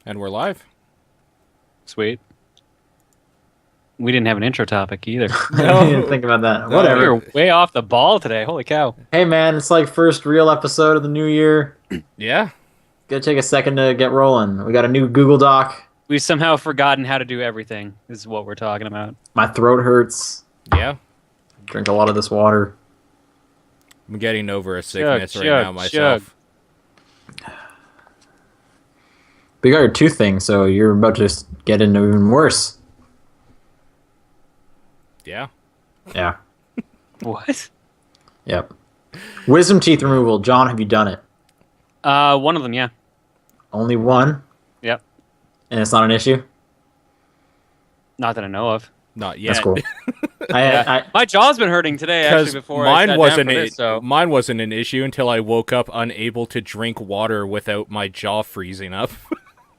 And we're live. Sweet. We didn't have an intro topic either. I didn't think about that. No, Whatever. We were way off the ball today. Holy cow. Hey man, it's like first real episode of the new year. Yeah. Gotta take a second to get rolling. We got a new Google Doc. We've somehow forgotten how to do everything, is what we're talking about. My throat hurts. Yeah. Drink a lot of this water. I'm getting over a sickness Chug, right chug, now myself. But you got your tooth thing, so you're about to just get into even worse. Yeah. Yeah. What? Yep. Wisdom teeth removal. John, have you done it? One of them, yeah. Only one? Yep. And it's not an issue? Not that I know of. Not yet. That's cool. My jaw's been hurting today, actually, Because before I sat down for this, so... mine wasn't an issue until I woke up unable to drink water without my jaw freezing up.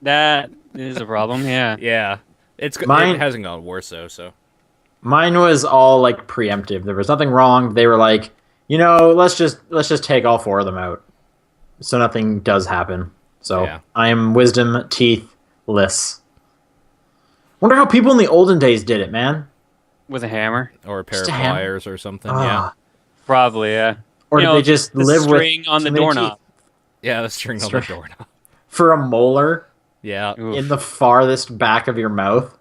That is a problem, yeah. Yeah. It hasn't gone worse though, so. Mine was all like preemptive. There was nothing wrong. They were like, let's just take all four of them out, so nothing does happen. So Yeah. I am wisdom teethless. Wonder how people in the olden days did it, man. With a hammer? Or a pair Just of a hammer? pliers or something, Ah. yeah. Probably, yeah. Or You did know, they just the live with string on the too many doorknob. teeth? Yeah, the string on the doorknob. For a molar Yeah. Oof. in the farthest back of your mouth?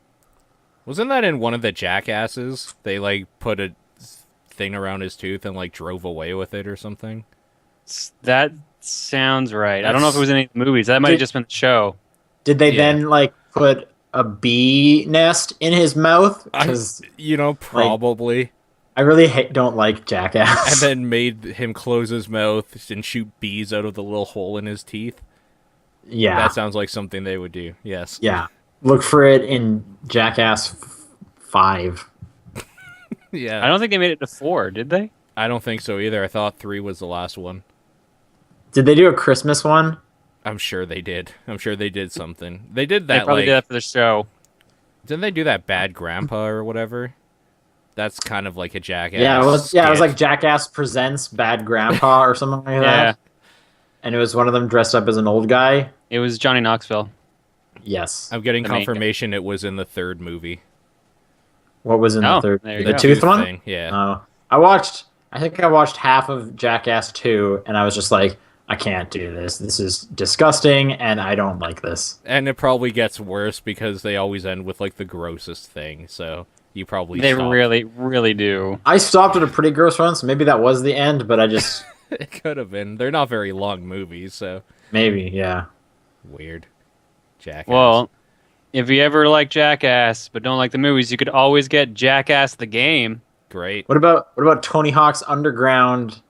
Wasn't that in one of the Jackasses? They, like, put a thing around his tooth and, like, drove away with it or something? That sounds right. I don't know if it was in any of the movies. That might have just been the show. Did they Yeah. then like put a bee nest in his mouth? Because Probably. I really don't like Jackass. And then made him close his mouth and shoot bees out of the little hole in his teeth. Yeah. That sounds like something they would do. Yes. Yeah. Look for it in Jackass 5. Yeah. I don't think they made it to 4, did they? I don't think so either. I thought 3 was the last one. Did they do a Christmas one? I'm sure they did. I'm sure they did something. They did They that, probably like... did that for the show. Didn't they do that Bad Grandpa or whatever? That's kind of like a Jackass Yeah, it was skit. like Jackass Presents Bad Grandpa or something like Yeah. that. And it was one of them dressed up as an old guy. It was Johnny Knoxville. Yes. I'm getting The main guy. confirmation it was in the third movie. What was in the Oh, third? there you The go. tooth one? Thing. Yeah. Oh. I think I watched half of Jackass 2, and I was just like, I can't do this. This is disgusting, and I don't like this. And it probably gets worse because they always end with, like, the grossest thing, so you probably They stopped. really, really do. I stopped at a pretty gross one, so maybe that was the end, but I just... It could have been. They're not very long movies, so... maybe, yeah. Weird. Jackass. Well, if you ever like Jackass but don't like the movies, you could always get Jackass the game. Great. What about Tony Hawk's Underground?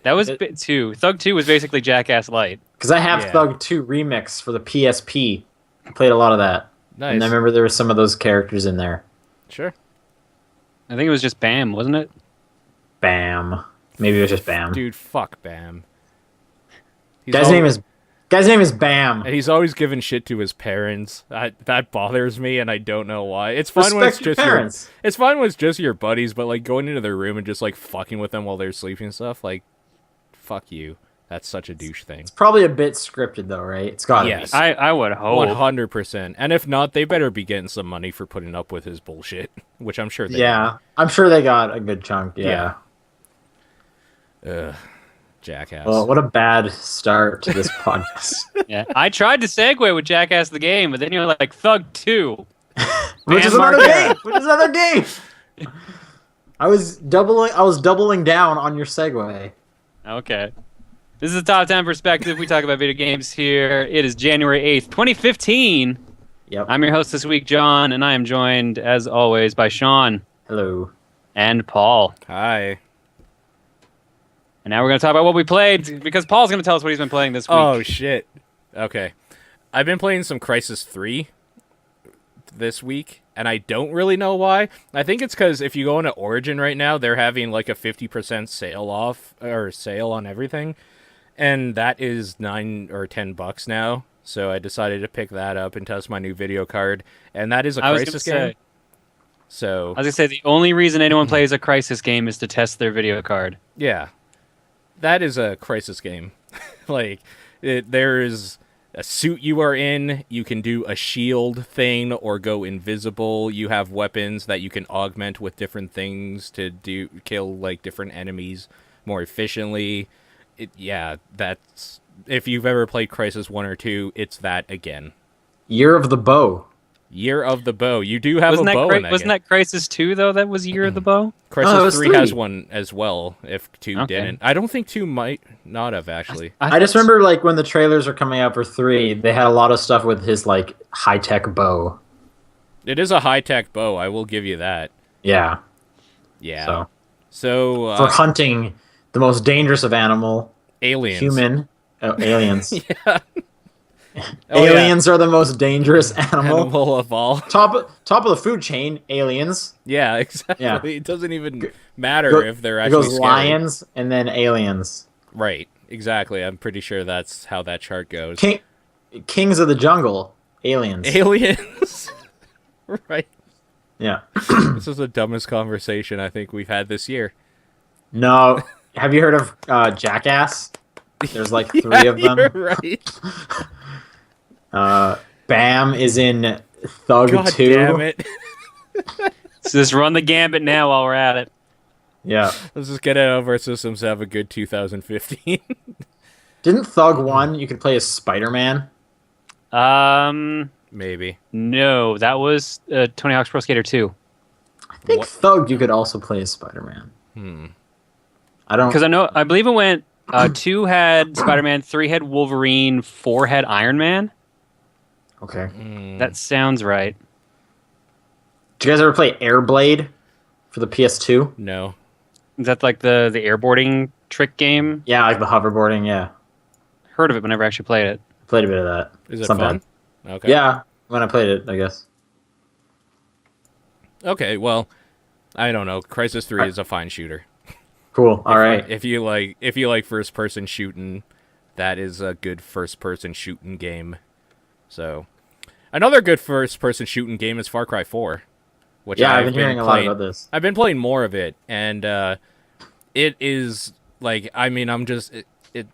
That was bit 2. Thug 2 was basically Jackass Light. Because I have Yeah. Thug 2 Remix for the PSP. I played a lot of that. Nice. And I remember there were some of those characters in there. Sure. I think it was just Bam, wasn't it? Bam. Maybe it was just Bam. Dude, fuck Bam. Guy's name is Bam. And he's always giving shit to his parents. That bothers me, and I don't know why. It's fine when it's Respect your just parents. It's fine when it's just your buddies, but like going into their room and just like fucking with them while they're sleeping and stuff, like, fuck you. That's such a douche thing. It's probably a bit scripted though, right? It's gotta Yes. be. I would hope. 100%. And if not, they better be getting some money for putting up with his bullshit, which I'm sure they Yeah. I'm sure they got a good chunk, yeah. Ugh. Jackass. Well, what a bad start to this podcast. Yeah. I tried to segue with Jackass the game, but then you're like, Thug 2. Which is Bam another Margera. game. Which is another game. I was doubling down on your segue. Okay. This is a top 10 perspective. We talk about video games here. It is January 8th, 2015. Yep. I'm your host this week, John, and I am joined, as always, by Sean Hello. and Paul. Hi. And now we're going to talk about what we played, because Paul's going to tell us what he's been playing this week. Oh, shit. Okay. I've been playing some Crysis 3 this week, and I don't really know why. I think it's because if you go into Origin right now, they're having like a 50% sale on everything. And that is $9 or $10 now. So I decided to pick that up and test my new video card. And that is a I was gonna Crysis game. say- So, I was going to say, the only reason anyone plays a Crysis game is to test their video card. yeah. That is a Crysis game. Like, there is suit you are in. You can do a shield thing or go invisible. You have weapons that you can augment with different things to kill like different enemies more efficiently. That's if you've ever played Crysis 1 or 2, it's that again. Year of the Bow. Year of the Bow. You do have a bow in that Wasn't game. that Crysis 2 though? That was Year of the Bow. Crysis 3 has 3. one as well. If 2 Okay. didn't, I don't think 2 might not have actually. I just remember like when the trailers are coming out for 3, they had a lot of stuff with his like high-tech bow. It is a high-tech bow. I will give you that. Yeah. Yeah. So For hunting the most dangerous of animal, aliens. human, aliens. Yeah. Oh, Aliens are the most dangerous animal. Animal of all. Top of the food chain, aliens. Yeah, exactly. Yeah. It doesn't even matter if they're It actually goes scary. lions and then aliens. Right. Exactly. I'm pretty sure that's how that chart goes. Kings of the jungle, aliens. Aliens. Right. Yeah. This is the dumbest conversation I think we've had this year. No. Have you heard of Jackass? There's like 3 of them. You're right. Bam is in Thug God 2. damn it. So just run the gambit now while we're at it. Yeah. Let's just get it out of our systems to have a good 2015. Didn't Thug 1 you could play as Spider-Man? Maybe. No, that was Tony Hawk's Pro Skater 2. I think Thug you could also play as Spider-Man. I don't... Because I believe it went 2 had Spider-Man, 3 had Wolverine, 4 had Iron Man. Okay. That sounds right. Did you guys ever play Airblade for the PS2? No. Is that like the airboarding trick game? Yeah, like the hoverboarding, yeah. Heard of it, but never actually played it. Played a bit of that. Is it Sometime. fun? Okay. Yeah, when I played it, I guess. Okay, well, I don't know. Crysis 3 is a fine shooter. Cool. All right. If you like first person shooting, that is a good first person shooting game. So, another good first person shooting game is Far Cry 4, which Yeah, I've been hearing a lot about this. I've been playing more of it, and it is like it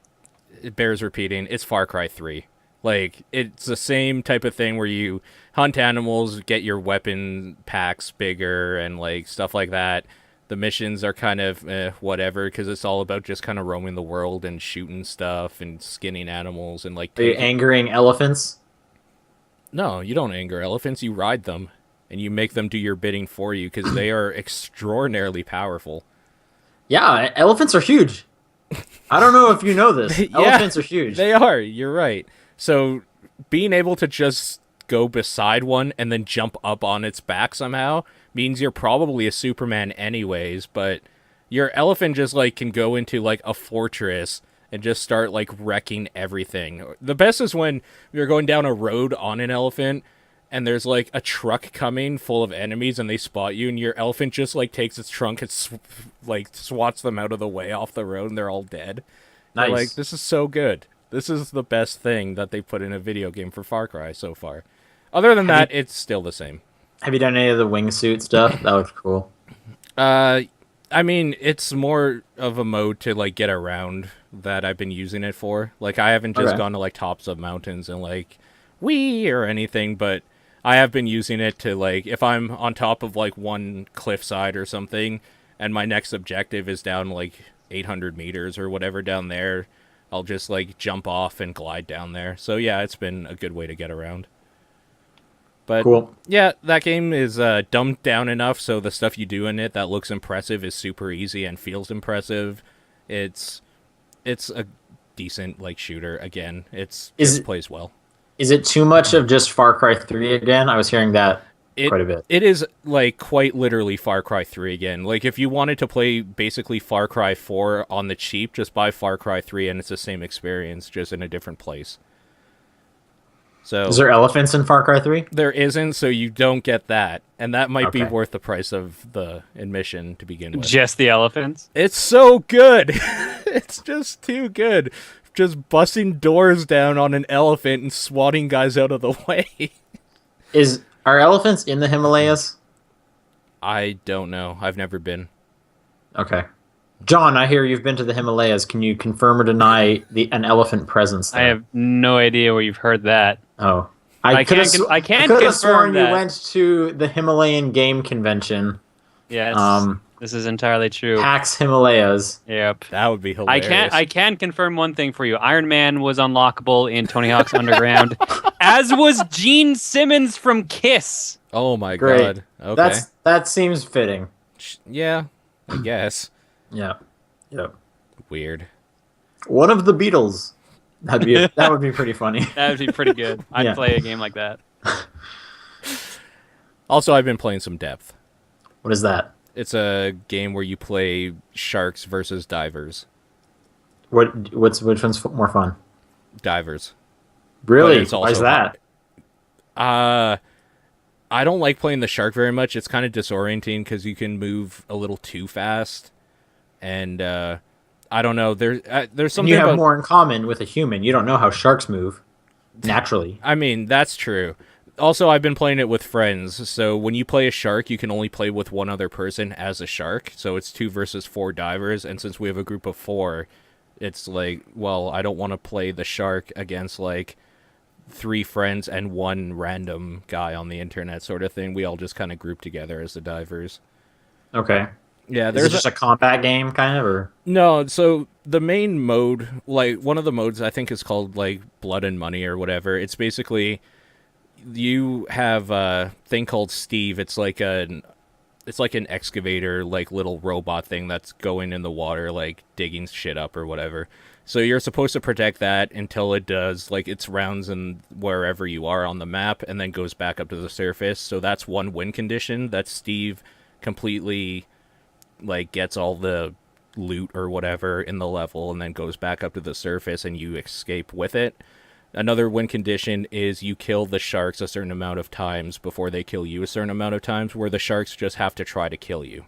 bears repeating. It's Far Cry 3. Like, it's the same type of thing where you hunt animals, get your weapon packs bigger, and like stuff like that. The missions are kind of whatever, because it's all about just kind of roaming the world and shooting stuff and skinning animals and like. Are you angering elephants? No, you don't anger elephants. You ride them, and you make them do your bidding for you because they are extraordinarily powerful. Yeah, elephants are huge. I don't know if you know this. Yeah, Elephants are huge. They are. You're right. So being able to just go beside one and then jump up on its back somehow means you're probably a Superman anyways, but your elephant just like can go into like a fortress and just start like wrecking everything. The best is when you're going down a road on an elephant and there's like a truck coming full of enemies and they spot you and your elephant just like takes its trunk and swats them out of the way off the road and they're all dead. Nice. Like, this is so good. This is the best thing that they put in a video game for Far Cry so far. Other than that, it's still the same. Have you done any of the wingsuit stuff? That looks cool. I mean, it's more of a mode to like get around that I've been using it for. Like, I haven't just gone to like tops of mountains and like wee or anything, but I have been using it to like if I'm on top of like one cliffside or something, and my next objective is down like 800 meters or whatever down there, I'll just like jump off and glide down there. So yeah, it's been a good way to get around. But Cool. yeah, that game is dumbed down enough so the stuff you do in it that looks impressive is super easy and feels impressive. It's a decent like shooter again. It plays well. Is it too much of just Far Cry 3 again? I was hearing that quite a bit. It is like quite literally Far Cry 3 again. Like if you wanted to play basically Far Cry 4 on the cheap, just buy Far Cry 3 and it's the same experience, just in a different place. So Is there elephants in Far Cry 3? there isn't, so you don't get that. And that might be Okay. worth the price of the admission to begin with. Just the elephants? It's so good. It's just too good. Just busting doors down on an elephant and swatting guys out of the way. Are elephants in the Himalayas? I don't know. I've never been. Okay. John, I hear you've been to the Himalayas. Can you confirm or deny an elephant presence there? I have no idea where you've heard that. Oh, I could can't. have. I can't could have confirm sworn that. you went to the Himalayan Game Convention, Yes, this is entirely true. PAX Himalayas. Yep. That would be I hilarious. can confirm one thing for you. Iron Man was unlockable in Tony Hawk's Underground, as was Gene Simmons from Kiss. Oh my Great. god. Okay. That seems fitting. Yeah, I guess. Yeah. Yep. Weird. One of the Beatles. That would be pretty funny. That would be pretty good. I'd Yeah. play a game like that. Also, I've been playing some Depth. What is that? It's a game where you play sharks versus divers. Which one's more fun? Divers. Really? But it's Why is also that? I don't like playing the shark very much. It's kind of disorienting because you can move a little too fast, and I don't know. There's And something you have about. more in common with a human. You don't know how sharks move naturally. I mean, that's true. Also, I've been playing it with friends, so when you play a shark, you can only play with one other person as a shark. So it's 2 versus 4 divers, and since we have a group of 4, it's like, well, I don't want to play the shark against like 3 friends and 1 random guy on the internet sort of thing. We all just kind of group together as the divers. Okay. Yeah, Is it there's just a combat game, kind of, or? No, so the main mode, like one of the modes I think is called like Blood and Money or whatever. It's basically you have a thing called Steve. It's like an excavator, like little robot thing that's going in the water, like digging shit up or whatever. So you're supposed to protect that until it does like its rounds and wherever you are on the map, and then goes back up to the surface. So that's one win condition. That Steve completely like gets all the loot or whatever in the level and then goes back up to the surface and you escape with it. Another win condition is you kill the sharks a certain amount of times before they kill you a certain amount of times, where the sharks just have to try to kill you.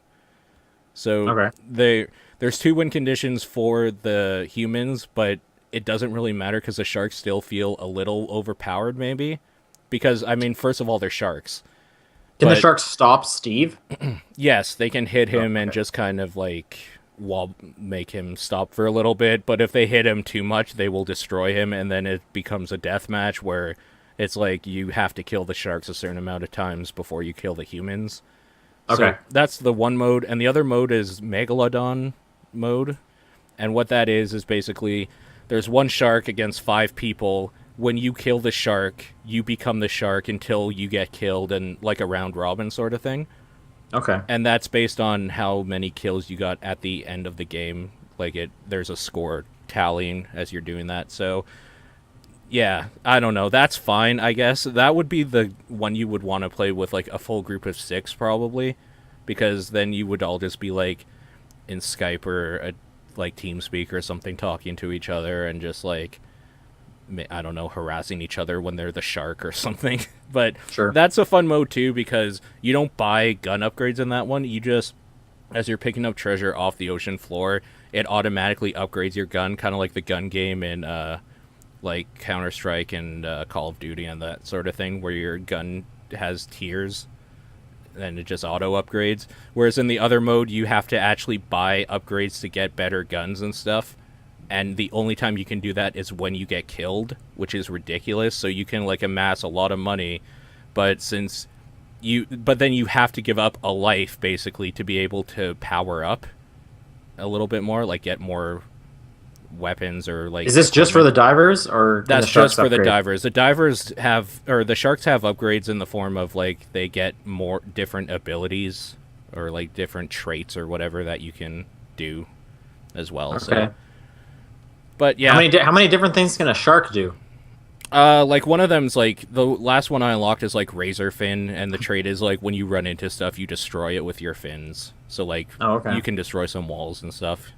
So Okay. there's 2 win conditions for the humans, but it doesn't really matter because the sharks still feel a little overpowered maybe. Because, I mean, first of all, they're sharks. Can the But- sharks stop Steve? Yes, they can hit him and okay. just kind of like make him stop for a little bit, but if they hit him too much, they will destroy him, and then it becomes a death match where it's like you have to kill the sharks a certain amount of times before you kill the humans. Okay. So that's the one mode, and the other mode is Megalodon mode, and what that is basically there's one shark against 5 people. When you kill the shark, you become the shark until you get killed, and like a round robin sort of thing. Okay. And that's based on how many kills you got at the end of the game. Like there's a score tallying as you're doing that. So yeah, I don't know. That's fine, I guess. That would be the one you would want to play with like a full group of 6 probably, because then you would all just be like in Skype or like TeamSpeak or something talking to each other and just like I don't know, harassing each other when they're the shark or something. But Sure. that's a fun mode too, because you don't buy gun upgrades in that one. You just, as you're picking up treasure off the ocean floor, it automatically upgrades your gun, kind of like the gun game in like Counter-Strike and Call of Duty and that sort of thing, where your gun has tiers and it just auto upgrades. Whereas in the other mode, you have to actually buy upgrades to get better guns and stuff. And the only time you can do that is when you get killed, which is ridiculous. So you can like amass a lot of money, but then you have to give up a life basically to be able to power up a little bit more, like get more weapons or like. Is this just for the divers, or can That's the sharks just for the upgrade? divers. The divers the sharks have upgrades in the form of like they get more different abilities or like different traits or whatever that you can do as well. Okay. So. But yeah, How many different things can a shark do? like one of them's like the last one I unlocked is like razor fin, and the trait is like when you run into stuff, you destroy it with your fins. So like you can destroy some walls and stuff.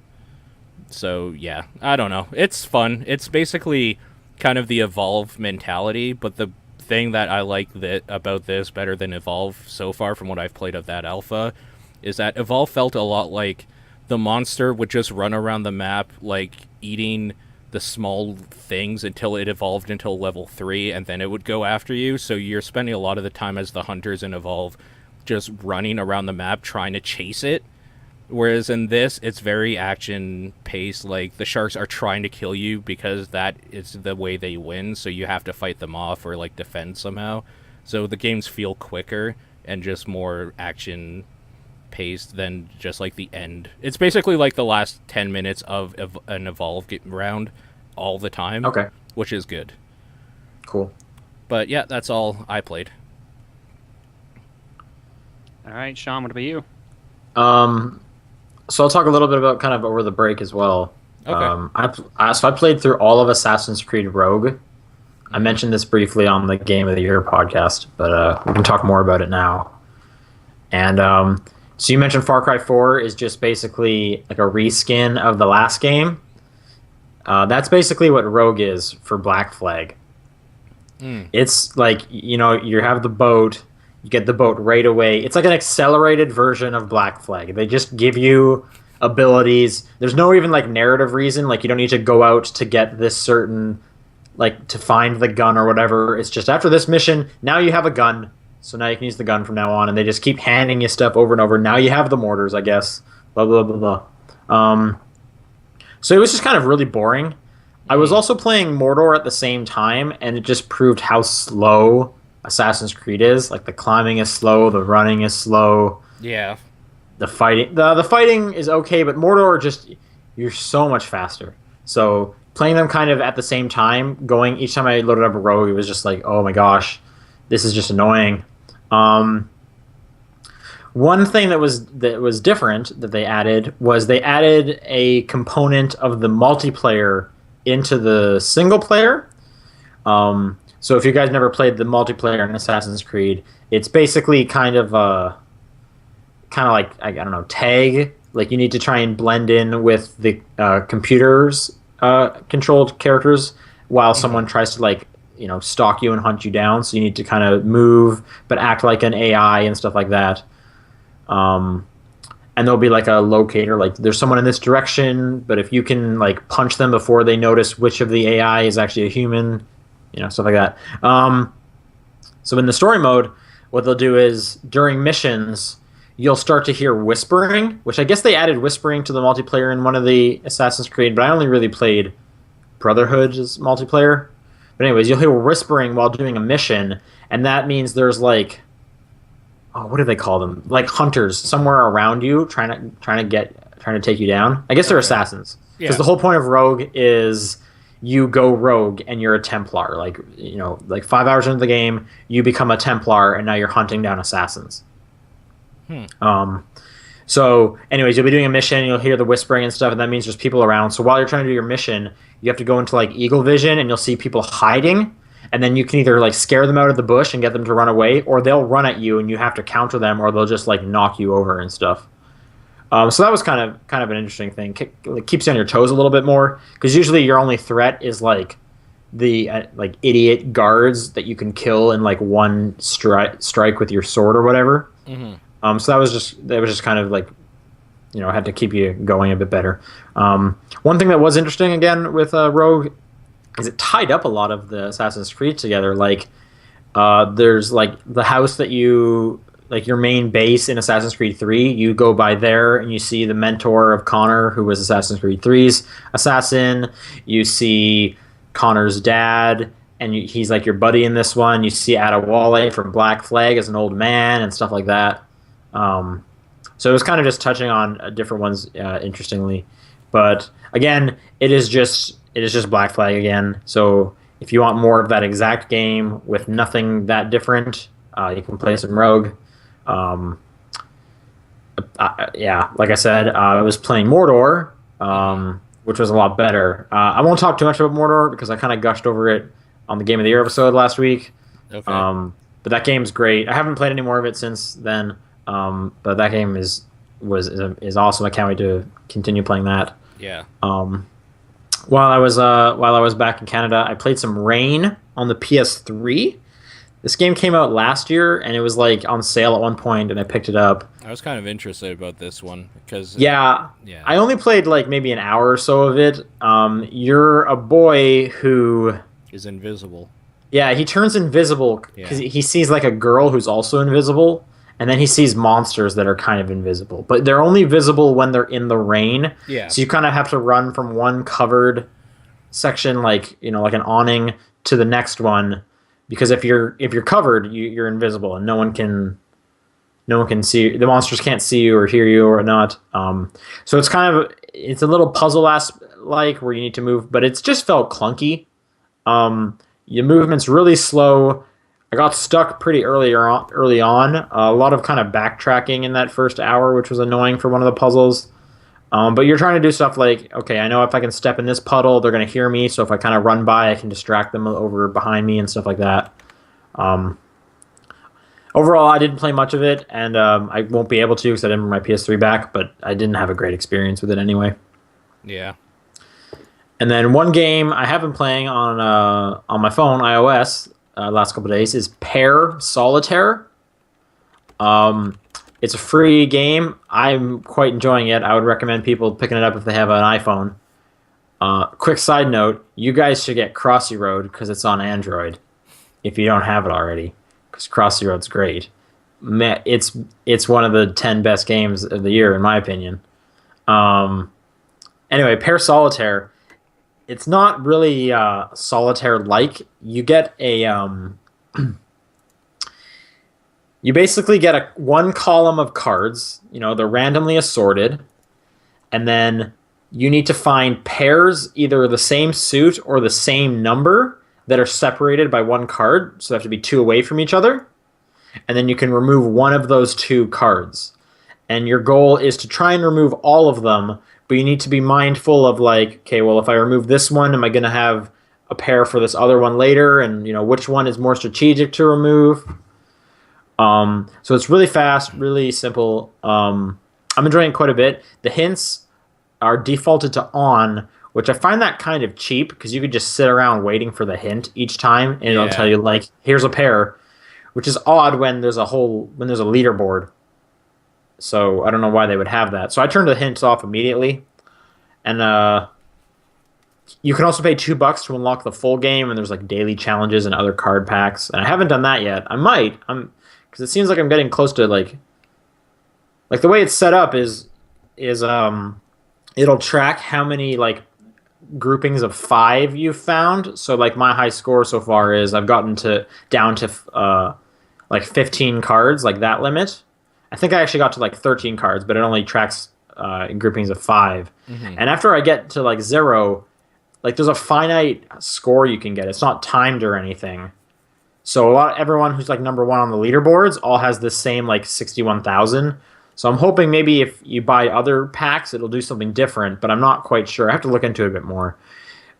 So yeah, I don't know. It's fun. It's basically kind of the Evolve mentality, but the thing that I like about this better than Evolve so far from what I've played of that alpha is that Evolve felt a lot like the monster would just run around the map like eating the small things until it evolved until level 3, and then it would go after you. So you're spending a lot of the time as the hunters in Evolve just running around the map trying to chase it. Whereas in this, it's very action paced. Like the sharks are trying to kill you because that is the way they win. So you have to fight them off or like defend somehow. So the games feel quicker and just more action paced than just like the end. It's basically like the last 10 minutes of an evolve round all the time. Okay. Which is good. Cool. But yeah, that's all I played. All right, Sean, what about you? So I'll talk a little bit about kind of over the break as well. Okay. So I played through all of Assassin's Creed Rogue. I mentioned this briefly on the Game of the Year podcast, but we can talk more about it now. And so you mentioned Far Cry 4 is just basically like a reskin of the last game. That's basically what Rogue is for Black Flag. It's like, you have the boat, you get the boat right away. It's like an accelerated version of Black Flag. They just give you abilities. There's no even like narrative reason. Like you don't need to go out to get this certain, like to find the gun or whatever. It's just after this mission, now you have a gun. So now you can use the gun from now on. And they just keep handing you stuff over and over. Now you have the mortars, I guess. Blah, blah, blah, blah. So it was just kind of really boring. I was also playing Mordor at the same time, and it just proved how slow Assassin's Creed is. Like the climbing is slow, the running is slow. Yeah. The fighting is okay, but Mordor just you're so much faster. So playing them kind of at the same time, going each time I loaded up a rogue, it was just like, oh my gosh, this is just annoying. One thing that was different that they added was they added a component of the multiplayer into the single player. So if you guys never played the multiplayer in Assassin's Creed, it's basically kind of like, I don't know, tag. Like you need to try and blend in with the computers controlled characters while someone tries to like, stalk you and hunt you down. So you need to kind of move but act like an AI and stuff like that. And there'll be like a locator, like there's someone in this direction, but if you can like punch them before they notice which of the AI is actually a human, stuff like that. So in the story mode, what they'll do is during missions, you'll start to hear whispering, which I guess they added whispering to the multiplayer in one of the Assassin's Creed, but I only really played Brotherhood's multiplayer. But anyways, you'll hear whispering while doing a mission, and that means there's like, what do they call them? Like hunters somewhere around you trying to take you down. I guess they're assassins. Because the whole point of Rogue is you go rogue and you're a Templar. Like, like 5 hours into the game, you become a Templar and now you're hunting down assassins. So anyways, you'll be doing a mission, you'll hear the whispering and stuff, and that means there's people around. So while you're trying to do your mission, you have to go into like eagle vision and you'll see people hiding. And then you can either like scare them out of the bush and get them to run away, or they'll run at you and you have to counter them, or they'll just like knock you over and stuff. So that was kind of an interesting thing. It keeps you on your toes a little bit more, because usually your only threat is like the like idiot guards that you can kill in like one strike with your sword or whatever. So that was just kind of like, had to keep you going a bit better. One thing that was interesting again with Rogue is it tied up a lot of the Assassin's Creed together. Like, there's like the house that you like your main base in Assassin's Creed 3. You go by there and you see the mentor of Connor, who was Assassin's Creed 3's assassin. You see Connor's dad, and he's like your buddy in this one. You see Adewale from Black Flag as an old man and stuff like that. So it was kind of just touching on different ones, interestingly. But again, it is just Black Flag again. So if you want more of that exact game with nothing that different, you can play some Rogue. Yeah, like I said, I was playing Mordor, which was a lot better. I won't talk too much about Mordor because I kind of gushed over it on the Game of the Year episode last week. Okay. But that game's great. I haven't played any more of it since then. But that game is awesome. I can't wait to continue playing that. Yeah. While I was back in Canada, I played some Rain on the PS3. This game came out last year, and it was like on sale at one point, and I picked it up. I was kind of interested about this one because yeah, I only played like maybe an hour or so of it. You're a boy who is invisible. Yeah, he turns invisible because he sees like a girl who's also invisible, and then he sees monsters that are kind of invisible, but they're only visible when they're in the rain. Yeah. So you kind of have to run from one covered section, like like an awning, to the next one, because if you're covered, you're invisible, and no one can see you. The monsters can't see you or hear you or not. So it's a little puzzle like where you need to move, but it's just felt clunky. Your movement's really slow. I got stuck pretty early on. A lot of kind of backtracking in that first hour, which was annoying for one of the puzzles. But you're trying to do stuff like, okay, I know if I can step in this puddle, they're going to hear me. So if I kind of run by, I can distract them over behind me and stuff like that. Overall, I didn't play much of it, and I won't be able to because I didn't bring my PS3 back, but I didn't have a great experience with it anyway. Yeah. And then one game I have been playing on my phone, iOS, last couple of days is Pair Solitaire. It's a free game. I'm quite enjoying it. I would recommend people picking it up if they have an iPhone. Quick side note, you guys should get Crossy Road because it's on Android if you don't have it already, because Crossy Road's great. It's one of the 10 best games of the year, in my opinion. Anyway, Pair Solitaire, it's not really solitaire-like. You get you basically get one column of cards. They're randomly assorted, and then you need to find pairs, either the same suit or the same number, that are separated by one card, so they have to be two away from each other. And then you can remove one of those two cards. And your goal is to try and remove all of them, but you need to be mindful of okay, well, if I remove this one, am I going to have a pair for this other one later? And, which one is more strategic to remove? So it's really fast, really simple. I'm enjoying it quite a bit. The hints are defaulted to on, which I find that kind of cheap because you could just sit around waiting for the hint each time, and it'll tell you here's a pair, which is odd when there's a leaderboard. So I don't know why they would have that. So I turned the hints off immediately, and you can also pay $2 to unlock the full game, and there's daily challenges and other card packs. And I haven't done that yet. I might. Because it seems like I'm getting close to the way it's set up is it'll track how many groupings of 5 you've found. So my high score so far is I've gotten down to 15 cards, that limit. I think I actually got to 13 cards, but it only tracks groupings of 5. Mm-hmm. And after I get to 0, there's a finite score you can get. It's not timed or anything. So everyone who's number 1 on the leaderboards all has the same 61,000. So I'm hoping maybe if you buy other packs, it'll do something different, but I'm not quite sure. I have to look into it a bit more.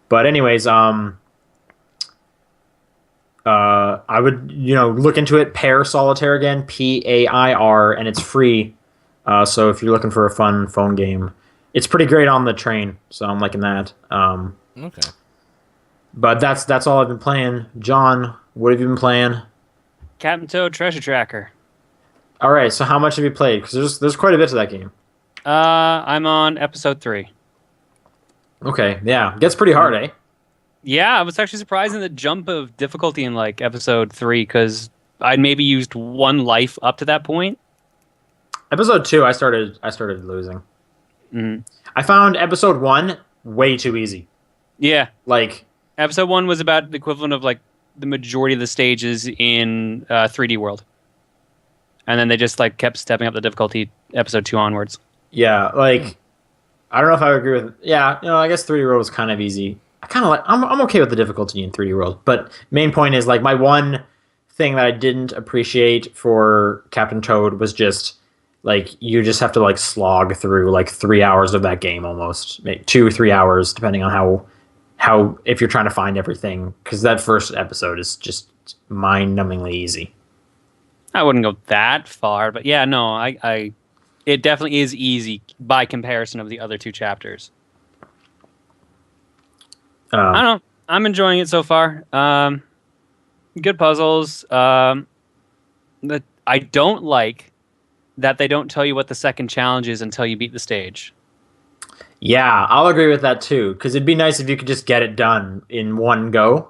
But anyways, I would look into it. Pair Solitaire again, PAIR, and it's free. So if you're looking for a fun phone game, it's pretty great on the train. So I'm liking that. Okay. But that's all I've been playing. John, what have you been playing? Captain Toad Treasure Tracker. All right, so how much have you played? Because there's quite a bit to that game. I'm on episode 3. Okay, yeah, it gets pretty hard, eh? Yeah, I was actually surprised in the jump of difficulty in episode 3 because I'd maybe used 1 life up to that point. Episode 2, I started losing. Mm-hmm. I found episode 1 way too easy. Yeah, Like, episode 1 was about the equivalent of like the majority of the stages in 3D World, and then they just like kept stepping up the difficulty episode 2 onwards. yeah, like I don't know if I would agree with. Yeah, you know, I guess 3D World was kind of easy. I kind of like. I'm okay with the difficulty in 3D World, but main point is like my one thing that I didn't appreciate for Captain Toad was just like you just have to like slog through like 3 hours of that game almost, maybe 2 or 3 hours depending on how if you're trying to find everything, because that first episode is just mind-numbingly easy. I wouldn't go that far, but yeah, no, I it definitely is easy by comparison of the other 2 chapters. I don't know. I'm enjoying it so far. Good puzzles. That I don't like that they don't tell you what the second challenge is until you beat the stage. Yeah, I'll agree with that too, because it'd be nice if you could just get it done in one go.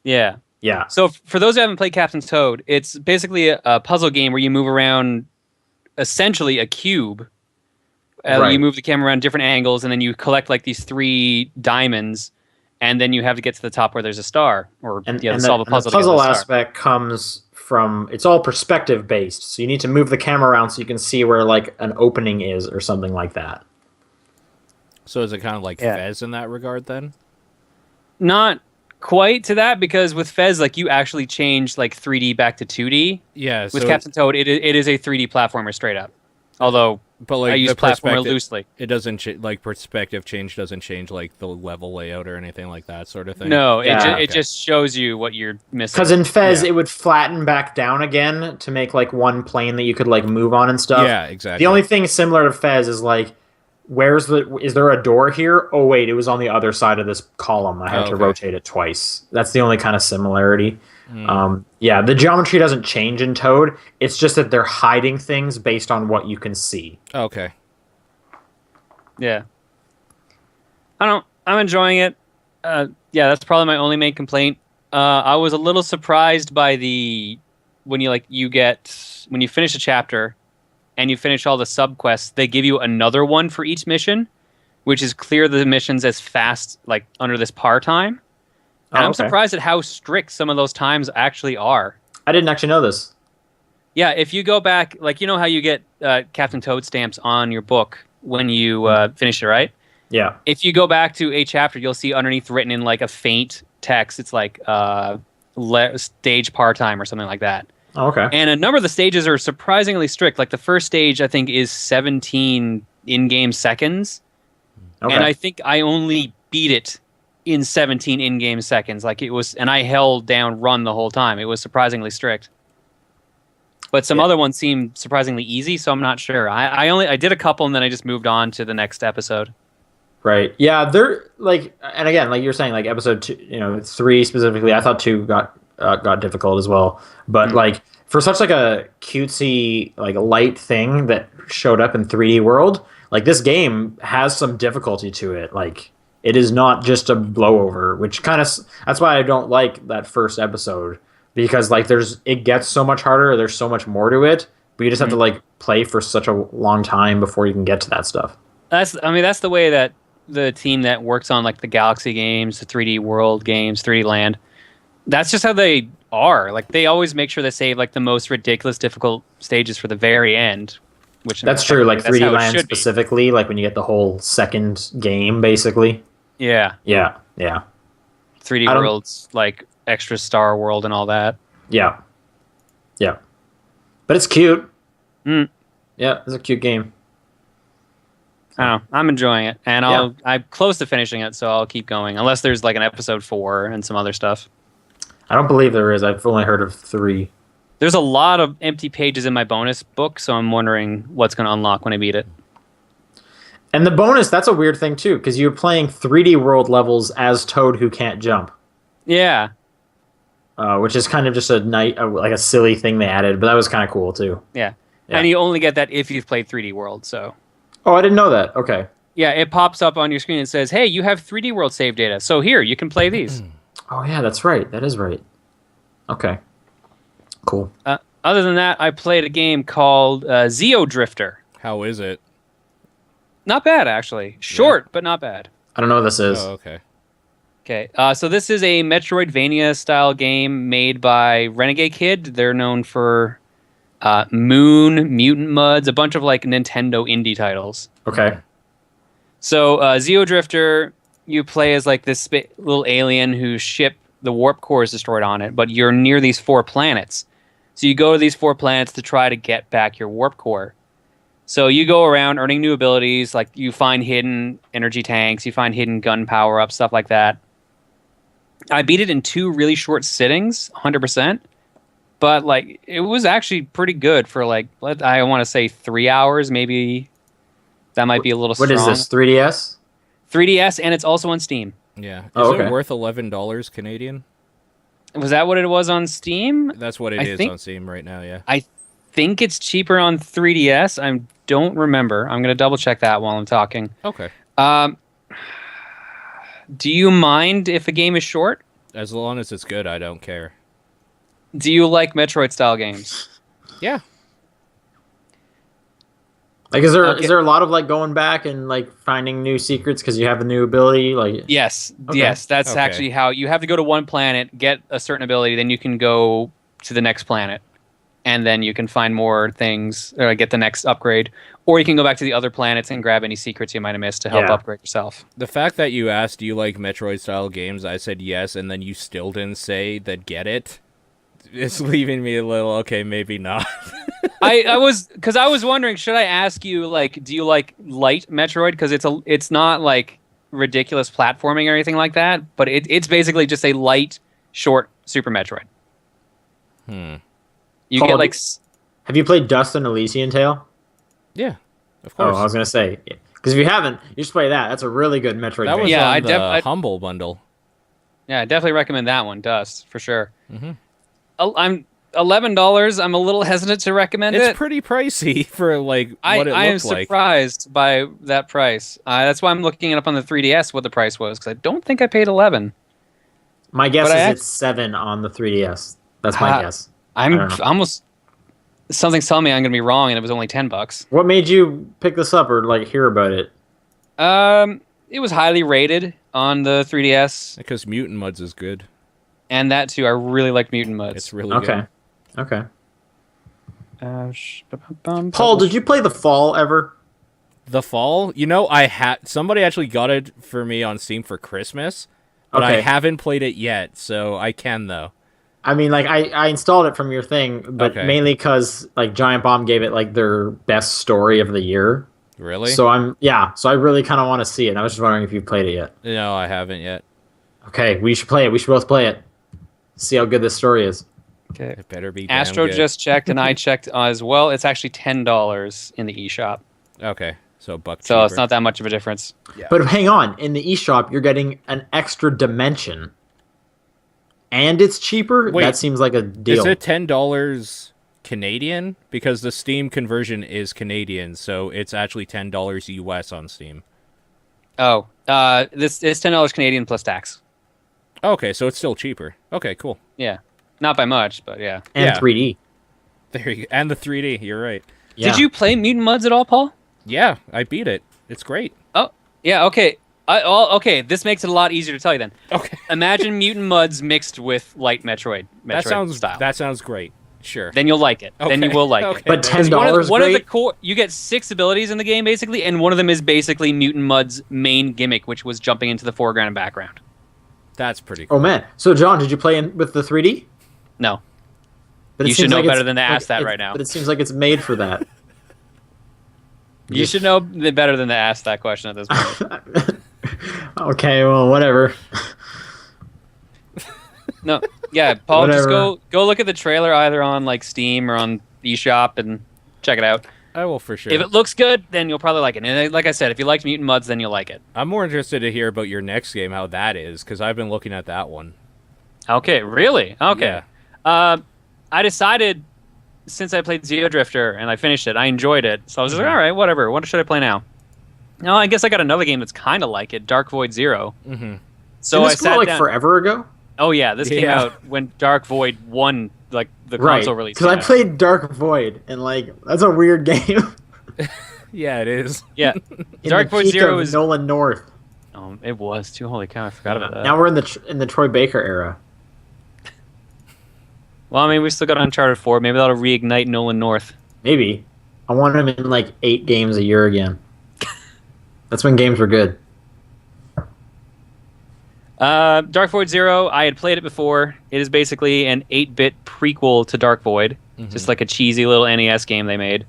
Yeah. Yeah. So for those who haven't played Captain Toad, it's basically a puzzle game where you move around essentially a cube. Right. You move the camera around different angles, and then you collect like these 3 diamonds, and then you have to get to the top where there's a star, or solve a puzzle. The puzzle to get the star. aspect comes from, it's all perspective based, so you need to move the camera around so you can see where like an opening is or something like that. So is it kind of like Fez in that regard then? Not quite to that, because with Fez, like you actually change like 3D back to 2D. Yeah. With So Captain Toad, it is a 3D platformer straight up. Although, but like I use the platformer loosely. It doesn't like perspective change doesn't change like the level layout or anything like that sort of thing. No, Yeah. it just shows you what you're missing. Because in Fez, Yeah. it would flatten back down again to make like one plane that you could like move on and stuff. Yeah, exactly. The only thing similar to Fez is like, is there a door here? Oh wait, it was on the other side of this column. I had to rotate it twice. That's the only kind of similarity. Yeah, the geometry doesn't change in Toad. It's just that they're hiding things based on what you can see. Okay. Yeah. I'm enjoying it. Yeah, that's probably my only main complaint. I was a little surprised by when you finish a chapter and you finish all the subquests, they give you another one for each mission, which is clear the missions as fast, like under this par time. And I'm surprised at how strict some of those times actually are. I didn't actually know this. Yeah, if you go back, like you know how you get Captain Toad stamps on your book when you finish it, right? Yeah. If you go back to a chapter, you'll see underneath written in like a faint text, it's like stage par time or something like that. Oh, okay. And a number of the stages are surprisingly strict. Like the first stage, I think, is 17 in-game seconds. Okay. And I think I only beat it in 17 in-game seconds. Like it was, and I held down run the whole time. It was surprisingly strict. But some other ones seem surprisingly easy, so I'm not sure. I did a couple and then I just moved on to the next episode. Right. Yeah, they're like, and again, like you're saying, like episode 2, 3 specifically, I thought 2 got difficult as well. But like for such like a cutesy, like light thing that showed up in 3D World, like this game has some difficulty to it. Like it is not just a blowover, which that's why I don't like that first episode, because like it gets so much harder. There's so much more to it, but you just have to like play for such a long time before you can get to that stuff. That's the way that the team that works on like the Galaxy games, the 3D World games, 3D Land, that's just how they are. Like they always make sure they save like the most ridiculous difficult stages for the very end. Which that's true. Like 3D Land be. specifically, like when you get the whole second game, basically. Yeah. Yeah. 3D World's like extra Star World and all that. Yeah. But it's cute. Yeah, it's a cute game. I don't know. I'm enjoying it, and I'm close to finishing it, so I'll keep going. Unless there's like an episode 4 and some other stuff. I don't believe there is. I've only heard of 3. There's a lot of empty pages in my bonus book, so I'm wondering what's going to unlock when I beat it. And the bonus, that's a weird thing too, because you're playing 3D World levels as Toad who can't jump. Yeah. Which is kind of just like a silly thing they added, but that was kind of cool too. Yeah. And you only get that if you've played 3D World, so... Oh, I didn't know that. Okay. Yeah, it pops up on your screen and says, hey, you have 3D World save data, so here, you can play these. Oh, yeah, that's right. That is right. Okay. Cool. Other than that, I played a game called Zeo Drifter. How is it? Not bad, actually. Short, but not bad. I don't know what this is. Oh, okay. Okay, so this is a Metroidvania-style game made by Renegade Kid. They're known for Moon, Mutant Muds, a bunch of like Nintendo indie titles. Okay. So Zeo Drifter, you play as like this little alien whose ship, the warp core is destroyed on it, but you're near these 4 planets. So you go to these 4 planets to try to get back your warp core. So you go around earning new abilities, like you find hidden energy tanks, you find hidden gun power-ups, stuff like that. I beat it in 2 really short sittings, 100%. But like it was actually pretty good for like, I want to say 3 hours, maybe. That might be a little strong. What is this, 3DS? 3DS, and it's also on Steam. Yeah. Is okay. it worth $11 Canadian? Was that what it was on Steam? That's what it is on Steam right now, yeah. I think it's cheaper on 3DS. I don't remember. I'm going to double check that while I'm talking. Okay. Do you mind if a game is short? As long as it's good, I don't care. Do you like Metroid style games? Yeah. Like, is there Okay. a lot of like going back and like finding new secrets because you have a new ability? Like, Yes. Okay. Yes, that's Okay. actually how you have to go to one planet, get a certain ability, then you can go to the next planet. And then you can find more things, or get the next upgrade. Or you can go back to the other planets and grab any secrets you might have missed to help Yeah. upgrade yourself. The fact that you asked, do you like Metroid-style games, I said yes, and then you still didn't say that get it, it's leaving me a little, okay, maybe not. I was wondering, should I ask you, like, do you like light Metroid? Because it's not like ridiculous platforming or anything like that, but it's basically just a light, short Super Metroid. You Paul, get like have you played Dust and Elysian Tale? Yeah, of Oh, course. I was gonna say, because if you haven't, you should play that. That's a really good Metroid. That was game. Yeah, on the I Humble bundle. yeah, I definitely recommend that one, Dust, for sure. Mm-hmm. I'm $11. I'm a little hesitant to recommend It's it. pretty pricey for like I what it am looks like. surprised by that price. That's why I'm looking it up on the 3DS what the price was, because I don't think I paid 11. My guess But is I it's 7 on the 3DS. That's my guess. I'm I don't know. almost something's telling me I'm going to be wrong, and it was only $10. What made you pick this up or like hear about it? It was highly rated on the 3DS, Because Mutant Muds is good. and that too. I really liked Mutant Muds. It's really Okay, good. okay. Paul, Paul, did you play The Fall ever? The Fall, I had somebody actually got it for me on Steam for Christmas, but I Okay. haven't played it yet, so I can though. I mean, like I installed it from your thing, but Okay. mainly because like Giant Bomb gave it like their best story of the year. Really? So I really kind of want to see it. I was just wondering if you played it yet. No, I haven't yet. Okay, we should play it. We should both play it. See how good this story is. Okay. It better be damn Astro good. just checked, and I checked as well. It's actually $10 in the eShop, Okay, so buck so it's cheaper. not that much of a difference. But hang on, in the eShop, you're getting an extra dimension, and it's cheaper. Wait, that seems like a deal. Is it $10 Canadian? Because the Steam conversion is Canadian, so it's actually $10 US on Steam. Oh, this is $10 Canadian plus tax. Okay, so it's still cheaper. Okay, cool. Yeah, not by much, but yeah. and yeah. 3D? There you go. And the 3D, you're right. Yeah. Did you play Mutant Muds at all, Paul? Yeah, I beat it. It's great. Oh, yeah. Okay. Okay. This makes it a lot easier to tell you then. Okay. Imagine Mutant Muds mixed with light Metroid style. That sounds great. Sure. Then you'll like it. Then you Okay. will like Okay. it. But There's $10 One of the great? core, you get 6 abilities in the game basically, and one of them is basically Mutant Mud's main gimmick, which was jumping into the foreground and background. That's pretty cool. Oh man! So John, did you play with the 3D? No, But it You should seems know like better it's- than to ask that it's- right now. But it seems like it's made for that. you should know better than to ask that question at this point. Okay, well, whatever. No, yeah, Paul, just Whatever. go look at the trailer either on like Steam or on eShop and check it out. I will for sure. If it looks good, then you'll probably like it. And like I said, if you liked Mutant Muds, then you'll like it. I'm more interested to hear about your next game, how that is, because I've been looking at that one. Okay, really? Okay. Yeah. I decided since I played Zeo Drifter and I finished it, I enjoyed it. So I was like, all right, whatever. What should I play now? No, I guess I got another game that's kind of like it, Dark Void Zero. Mm-hmm. So Didn't I this come out, sat like down. forever ago. Oh yeah, this came Yeah. out when Dark Void won like the Right, console release. because I Yeah. played Dark Void, and like that's a weird game. Yeah, it is. Yeah, In Dark the Void peak Zero of is. Nolan North. It was too. Holy cow! I forgot about that. Now we're in the Troy Baker era. Well, I mean, we still got Uncharted 4. Maybe that'll reignite Nolan North. Maybe I want him in like 8 games a year again. That's when games were good. Dark Void Zero, I had played it before. It is basically an 8-bit prequel to Dark Void, just like a cheesy little NES game they made.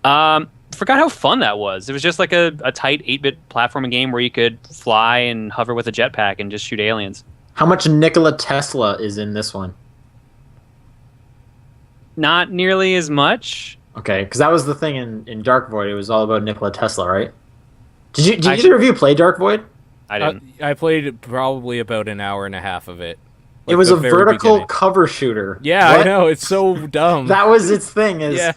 Forgot how fun that was. It was just like a tight 8-bit platforming game where you could fly and hover with a jetpack and just shoot aliens. How much Nikola Tesla is in this one? Not nearly as much. Okay, because that was the thing in Dark Void. It was all about Nikola Tesla, right? Did Actually- either of you play Dark Void? I didn't. I played probably about an hour and a half of it. It Like was the a very vertical beginning. cover shooter. Yeah, I What? know. It's so dumb. That was its thing. Is Yeah.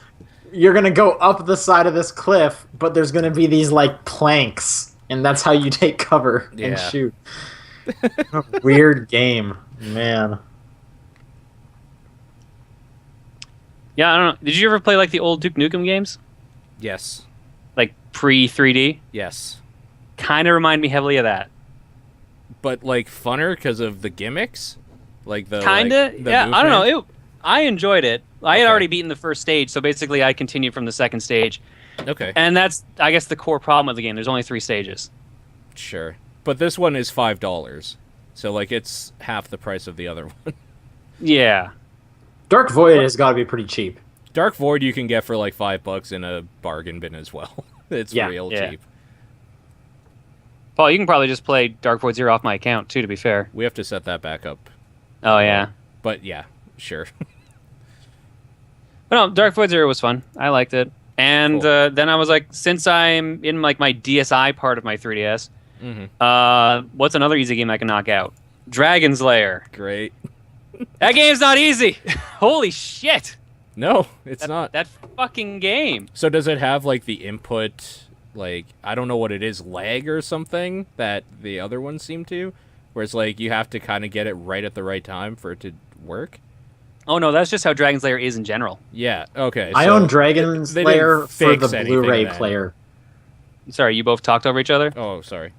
you're gonna go up the side of this cliff, but there's gonna be these like planks, and that's how you take cover and Yeah. shoot. Weird game, man. Yeah, I don't know. Did you ever play like the old Duke Nukem games, Yes. like pre 3D? Yes. Kind of remind me heavily of that. But like funner because of the gimmicks, like the Kinda, like, the yeah. I don't know. movement? I enjoyed it. I had Okay. already beaten the first stage, so basically I continued from the second stage, Okay, and that's I guess the core problem of the game. There's only 3 stages. sure. But this one is $5, so like it's half the price of the other one. Yeah. Dark Void has got to be pretty cheap. Dark Void you can get for like $5 in a bargain bin as well. It's Yeah, real yeah. cheap. Paul, you can probably just play Dark Void Zero off my account too. To be fair. We have to set that back up. Oh yeah. But yeah, sure. But no, Dark Void Zero was fun. I liked it. And Cool. then I was like, since I'm in like my DSi part of my 3DS, what's another easy game I can knock out? Dragon's Lair. Great. That game's not easy. Holy shit. No, it's not. That fucking game. So does it have like the input, like I don't know what it is, lag or something that the other ones seem to, where it's like you have to kind of get it right at the right time for it to work? Oh no, that's just how Dragon's Lair is in general. Yeah. Okay. I so own Dragon's they didn't Lair for the fix anything Blu-ray then. player. Sorry, you both talked over each other? Oh, sorry.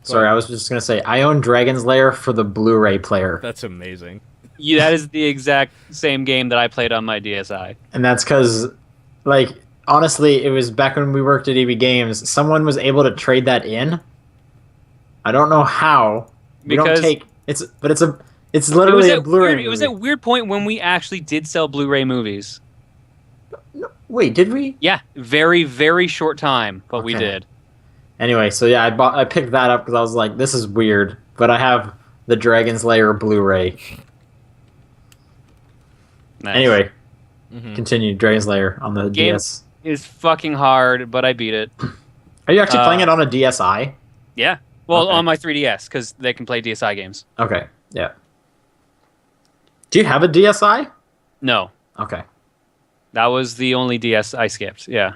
Sorry, I was just gonna say I own Dragon's Lair for the Blu-ray player, That's amazing. Yeah, that is the exact same game that I played on my DSi. and that's because, like, honestly, it was back when we worked at EB Games. Someone was able to trade that in. I don't know how. We don't Because take it's literally a Blu-ray. Weird, it was movie. that weird point when we actually did sell Blu-ray movies. Wait, did we? Yeah, very, very short time, but we Okay. did. Anyway, so yeah, I picked that up because I was like, this is weird, but I have the Dragon's Lair Blu-ray. Nice. Anyway, Mhm. continue Dragon's Lair on the Game- DS. It's fucking hard, but I beat it. Are you actually playing it on a DSi? Yeah. Well, Okay. on my 3DS, because they can play DSi games. Okay, yeah. Do you have a DSi? No. Okay. That was the only DS I skipped. Yeah.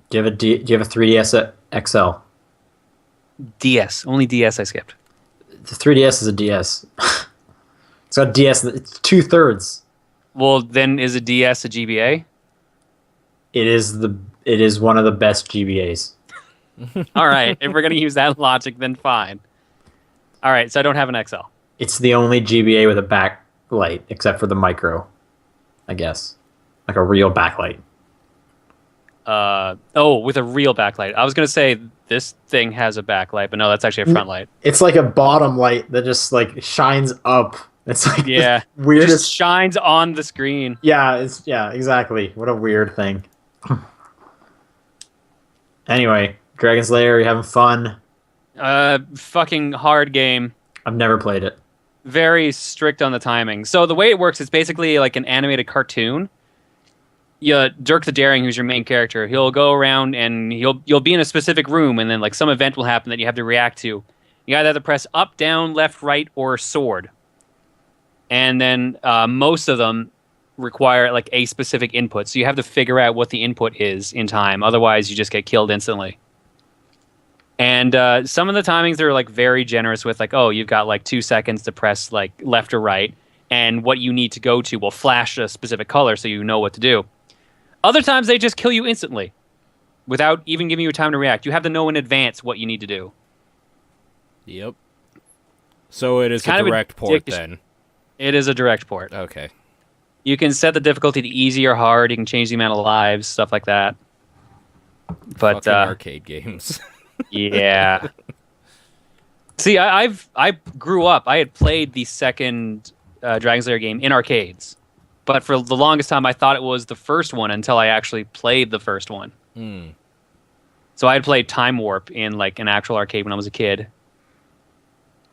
Do you have a 3DS XL? DS. Only DS I skipped. The 3DS is a DS. It's got DS. It's 2/3. Well, then is a DS a GBA? It is one of the best GBAs. All right. If we're going to use that logic, then fine. All right. So I don't have an XL. It's the only GBA with a backlight, except for the micro, I guess, like a real backlight. With a real backlight. I was going to say this thing has a backlight, but no, that's actually a front light. It's like a bottom light that just like shines up. It's like Yeah. the weirdest. Just shines on the screen. Yeah, exactly. What a weird thing. Anyway, Dragon's Lair, you having fun? Fucking hard game. I've never played it. Very strict on the timing. So the way it works is basically like an animated cartoon. Yeah, Dirk the Daring, who's your main character, he'll go around and you'll be in a specific room, and then like some event will happen that you have to react to. You either have to press up, down, left, right, or sword. And then most of them require like a specific input, so you have to figure out what the input is in time. Otherwise, you just get killed instantly. And some of the timings are like very generous with like, oh, you've got like 2 seconds to press like left or right, and what you need to go to will flash a specific color so you know what to do. Other times they just kill you instantly without even giving you time to react. You have to know in advance what you need to do. Yep. So it is kind a of a direct port dickish- then. It is a direct port. Okay. You can set the difficulty to easy or hard. You can change the amount of lives, stuff like that. But Fucking arcade games. yeah. See, I grew up. I had played the second Dragon's Lair game in arcades, but for the longest time, I thought it was the first one until I actually played the first one. Hmm. So I had played Time Warp in like an actual arcade when I was a kid.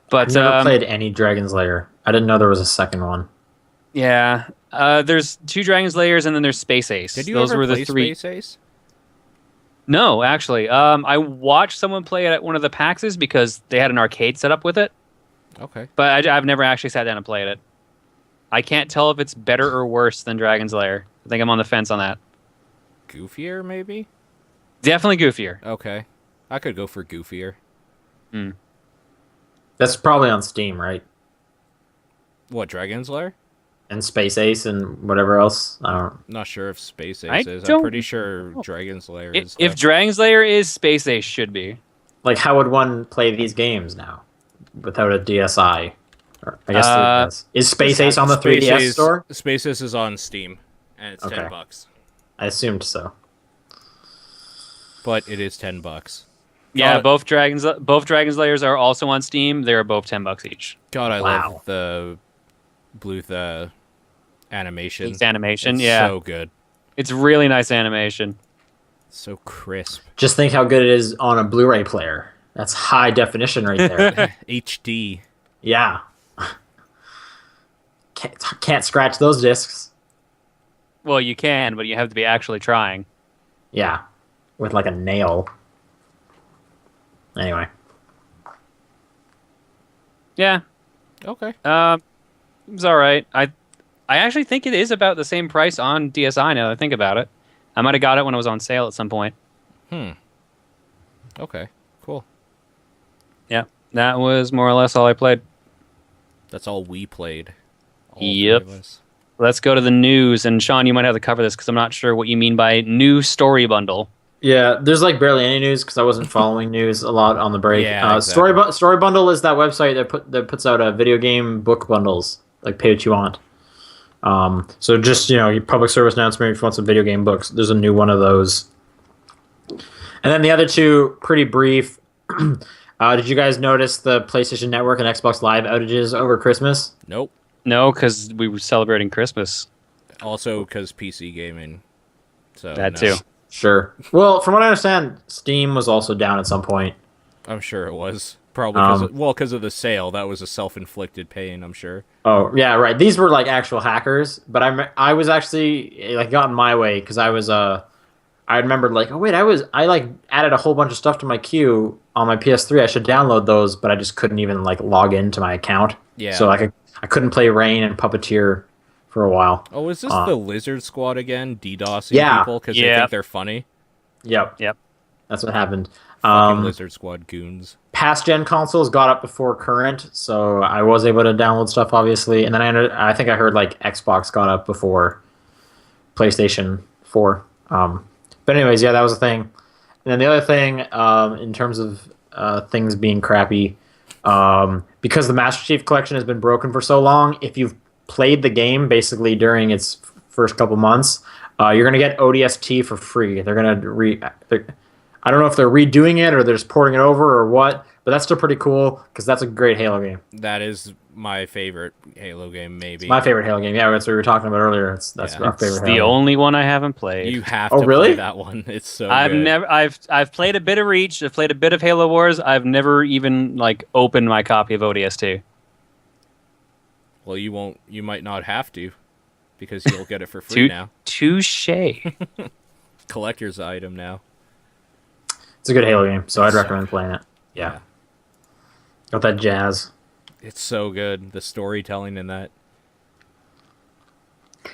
But I've never played any Dragon's Lair. I didn't know there was a second one. yeah, there's 2 Dragon's Lairs and then there's Space Ace. Did you Those ever were play the 3. Space Ace? No, actually, I watched someone play it at one of the PAXs because they had an arcade set up with it. Okay. But I've never actually sat down and played it. I can't tell if it's better or worse than Dragon's Lair. I think I'm on the fence on that. Goofier, maybe? Definitely goofier. Okay. I could go for goofier. Hmm. That's probably on Steam, right? What, Dragon's Lair? And Space Ace and whatever else. I don't. Not sure if Space I Ace is. I'm don't pretty sure know. Dragon's Lair If, is. if Dragon's Lair is, Space Ace should be. Like, how would one play these games now without a DSi? Or, I guess Uh, is Space Ace on the 3DS store? Space Ace is on Steam, and it's Okay. $10. I assumed so. But it is $10. Yeah, God, both Dragon's Lairs are also on Steam. They are both $10 each. God, I Wow. love the Bluth animation. It's animation, It's yeah. so good. It's really nice animation. So crisp. Just think how good it is on a Blu-ray player. That's high definition right there. HD. Yeah. Can't scratch those discs. Well, you can, but you have to be actually trying. Yeah. With like a nail. Anyway. Yeah, Okay. it was all right. I actually think it is about the same price on DSi now that I think about it. I might have got it when it was on sale at some point. Okay. Cool. Yeah, that was more or less all I played. That's all we played. All three Yep. of us. Let's go to the news. And Sean, you might have to cover this because I'm not sure what you mean by new story bundle. Yeah, there's like barely any news because I wasn't following news a lot on the break. Yeah, exactly. Story Bundle is that website that puts out video game book bundles, like pay what you want. So just your public service announcement if you want some video game books. There's a new one of those, and then the other two pretty brief. Did you guys notice the PlayStation Network and Xbox Live outages over Christmas? Nope. No, because we were celebrating Christmas. Also, because PC gaming. So That no. too. Sure. Well, from what I understand, Steam was also down at some point. I'm sure it was. Probably because of the sale. That was a self-inflicted pain, I'm sure. Oh yeah, right. These were like actual hackers, but I was actually like got in my way because I was I remembered like, oh wait, I like added a whole bunch of stuff to my queue on my PS3. I should download those, but I just couldn't even like log into my account. Yeah. So I couldn't play Rain and Puppeteer for a while. Oh, is this the Lizard Squad again? DDoSing Yeah. people because they Yeah. think they're funny? Yep. Yep. That's what happened. Fucking Lizard Squad goons. Past gen consoles got up before current, so I was able to download stuff obviously, and then I think I heard like Xbox got up before PlayStation 4. But anyways, yeah, that was a thing. And then the other thing, in terms of things being crappy, because the Master Chief Collection has been broken for so long, if you've played the game basically during its first couple months, you're gonna get ODST for free. They're gonna I don't know if they're redoing it or they're just porting it over or what, but that's still pretty cool because that's a great Halo game. That is my favorite Halo game, maybe. My favorite Halo game. Yeah, that's what we were talking about earlier. That's Yeah. our It's favorite the Halo. only one I haven't played. You have Oh, to really? play that one. It's so I've good. never I've played a bit of Reach, I've played a bit of Halo Wars, I've never even like opened my copy of ODST. Well, you might not have to because you'll get it for free now. Touche. Collector's item now. It's a good Halo game, so I'd So recommend playing it. Yeah. Got that jazz. It's so good. The storytelling in that.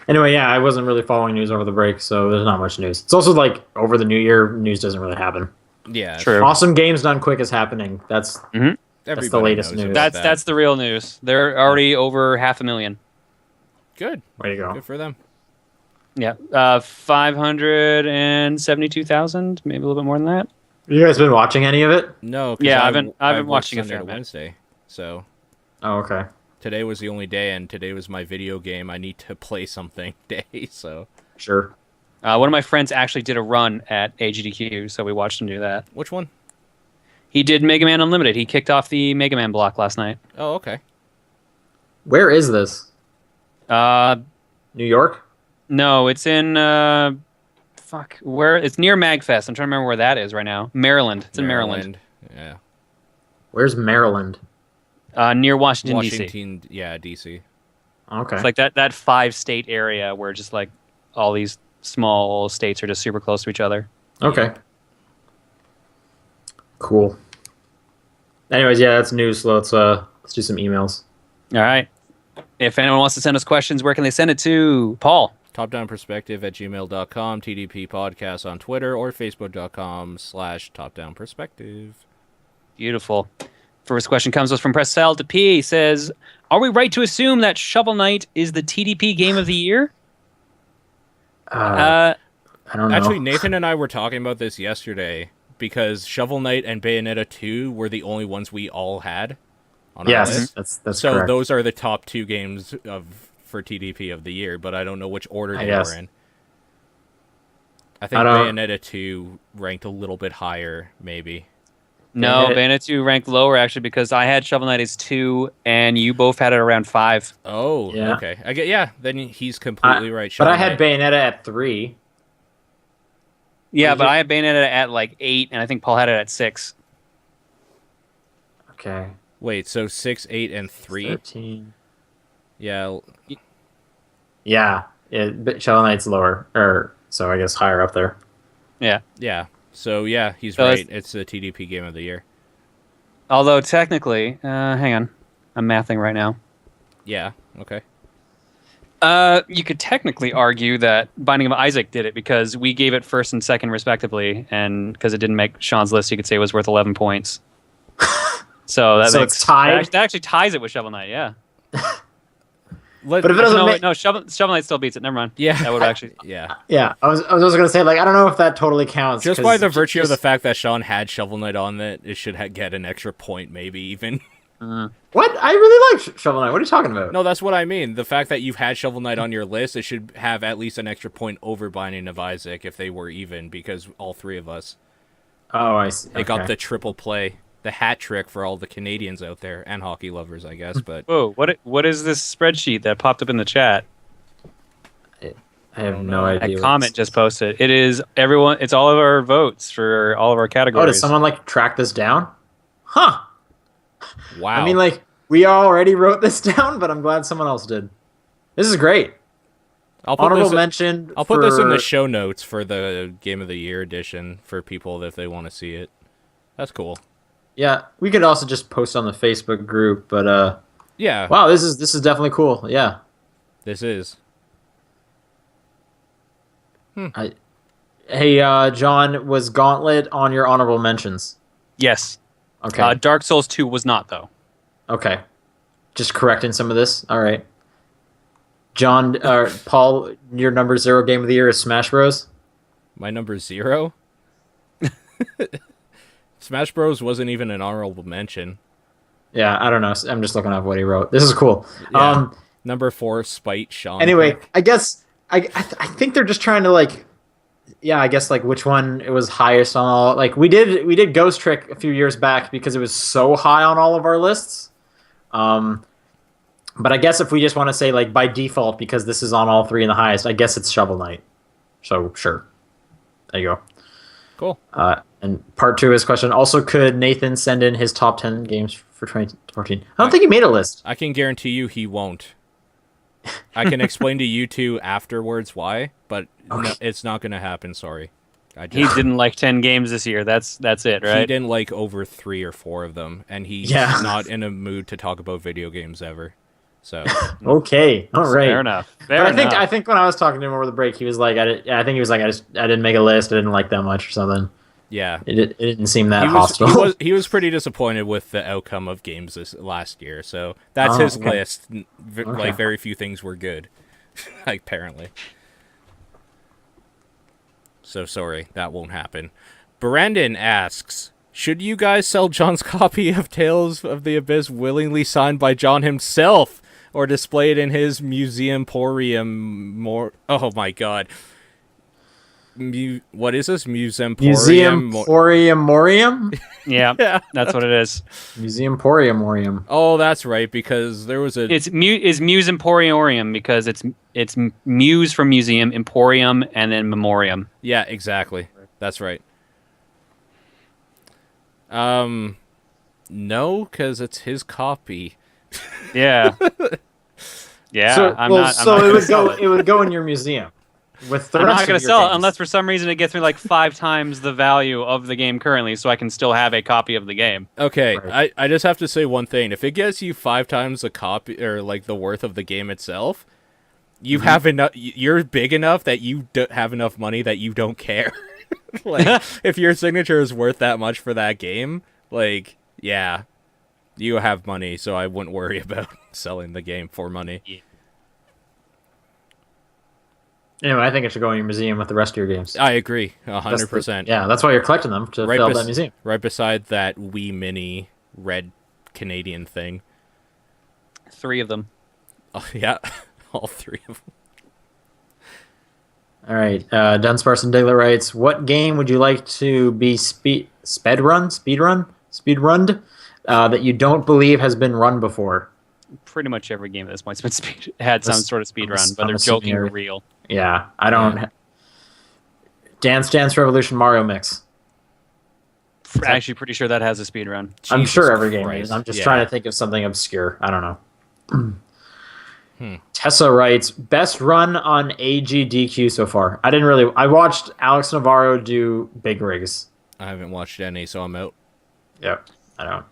Anyway, yeah, I wasn't really following news over the break, so there's not much news. It's also like over the new year, news doesn't really happen. Yeah. True. Awesome Games Done Quick is happening. That's the Everybody latest knows news. about That's the real news. They're already over 500,000. good. way to go. Good for them. Yeah. 572,000, maybe a little bit more than that. You guys been watching any of it? No. 'cause Yeah, I've been worked watching a Sunday fair to bit. Wednesday. So Oh, okay. today was the only day, and today was my video game. I need to play something day. So Sure. One of my friends actually did a run at AGDQ, so we watched him do that. which one? He did Mega Man Unlimited. He kicked off the Mega Man block last night. Oh, okay. Where is this? Uh, New York? no, it's in where? It's near Magfest. I'm trying to remember where that is right now. Maryland. It's in Maryland. Yeah. Where's Maryland? Near Washington D.C. Washington. Yeah, DC. Okay. It's like that 5-state area where just like all these small states are just super close to each other. Okay. Cool. Anyways, yeah, that's news. So let's do some emails. All right. If anyone wants to send us questions, where can they send it to? Paul. topdownperspective@gmail.com, TDP Podcast on Twitter, or facebook.com/topdownperspective. Beautiful. First question comes to us from Pressel to P. Says, "Are we right to assume that Shovel Knight is the TDP game of the year?" I don't know. Actually, Nathan and I were talking about this yesterday because Shovel Knight and Bayonetta 2 were the only ones we all had on our list. that's So correct. those are the top 2 games for TDP of the year, but I don't know which order they were in. I think Bayonetta 2 ranked a little bit higher, maybe. No, Bayonetta 2 ranked lower, actually, because I had Shovel Knight as 2, and you both had it around 5. Oh, Yeah. okay. Then he's completely right. But I Shovel had Knight. Bayonetta at 3. Yeah, but I had Bayonetta at like 8, and I think Paul had it at 6. Okay. Wait, so 6, 8, and 3? 13. Yeah. Yeah. But Shovel Knight's lower, so I guess higher up there. Yeah. Yeah. So, yeah, he's So right. It's the TDP game of the year. Although, technically, hang on. I'm mathing right now. Yeah, okay. You could technically argue that Binding of Isaac did it because we gave it first and second respectively, and because it didn't make Sean's list, you could say it was worth 11 points. So it's tied? That actually ties it with Shovel Knight, yeah. But if it doesn't No, Shovel Knight still beats it. Never mind. Yeah. That would actually... Yeah. Yeah, I was also gonna say, like, I don't know if that totally counts. Just by the virtue of the fact that Sean had Shovel Knight on it should get an extra point, maybe even. What? I really like Shovel Knight. What are you talking about? No, that's what I mean. The fact that you've had Shovel Knight on your list, it should have at least an extra point over Binding of Isaac if they were even, because all 3 of us. Oh, I see. It got the triple play, the hat trick for all the Canadians out there, and hockey lovers, I guess. But Whoa, what is this spreadsheet that popped up in the chat? I have no idea. A comment just posted. It is everyone. It's all of our votes for all of our categories. Oh, did someone like track this down? Huh. wow. I mean, like, we already wrote this down, but I'm glad someone else did. This is great. I'll put Honorable this, mention. I'll put this in the show notes for the Game of the Year edition for people if they want to see it. That's cool. Yeah, we could also just post on the Facebook group, but Yeah. wow, this is definitely cool. Yeah. This is. Hey, John, was Gauntlet on your honorable mentions? Yes. Okay. Dark Souls 2 was not, though. Okay. Just correcting some of this. All right. John, Paul, your number 0 game of the year is Smash Bros. My number 0? Smash Bros wasn't even an honorable mention. Yeah, I don't know. I'm just looking up what he wrote. This is cool. Yeah. Number 4, Spite Sean. Anyway, I guess I think they're just trying to like, yeah, I guess like which one it was highest on all. Like we did Ghost Trick a few years back because it was so high on all of our lists. But I guess if we just want to say like by default because this is on all 3 in the highest, I guess it's Shovel Knight. So sure, there you go. Cool. And part 2 of his question, also could Nathan send in his top 10 games for 2014? I don't think he made a list. I can guarantee you he won't. I can explain to you two afterwards why, but no, it's not going to happen, sorry. He didn't like 10 games this year. That's it, right? He didn't like over 3 or 4 of them, and he's not in a mood to talk about video games ever. So okay, all right, fair enough. I think when I was talking to him over the break, he was like, I didn't make a list. I didn't like that much or something. Yeah, it didn't seem that hostile. He was pretty disappointed with the outcome of games this last year. So that's his list. Like very few things were good, apparently. So sorry, that won't happen. Brandon asks, should you guys sell John's copy of Tales of the Abyss willingly signed by John himself, or display it in his museum-porium? Oh my god. What is this? Museum-porium-morium? Yeah, that's what it is. Museum-porium-morium. Oh, that's right, because there was a... It's Muse Emporium because it's Muse from Museum, Emporium, and then Memoriam. Yeah, exactly. That's right. No, because it's his copy. Yeah. Yeah, So, it would go in your museum. With the I'm rest not going of to your sell it games. unless for some reason it gets me like 5 times the value of the game currently, so I can still have a copy of the game. Okay, Right. I just have to say one thing. If it gets you 5 times the copy or like the worth of the game itself, you have enough. You're big enough that you have enough money that you don't care. Like if your signature is worth that much for that game, like Yeah. You have money, so I wouldn't worry about selling the game for money. Yeah. Anyway, I think it should go in your museum with the rest of your games. I agree, That's 100%. yeah, that's why you're collecting them, to fill that museum. Right beside that Wii Mini red Canadian thing. 3 of them. Oh, yeah, all 3 of them. All right, Dunsparce and Diggler writes, what game would you like to be speedrunned that you don't believe has been run before? Pretty much every game at this point has been had some sort of speed run, I'm whether assuming joking or real. Yeah, I don't. Yeah. Dance Dance Revolution Mario Mix. Actually, pretty sure that has a speed run. I'm Jesus sure every game Christ. is. I'm just Yeah. trying to think of something obscure. I don't know. Tessa writes, best run on AGDQ so far. I watched Alex Navarro do Big Rigs. I haven't watched any, so I'm out. Yep, I don't.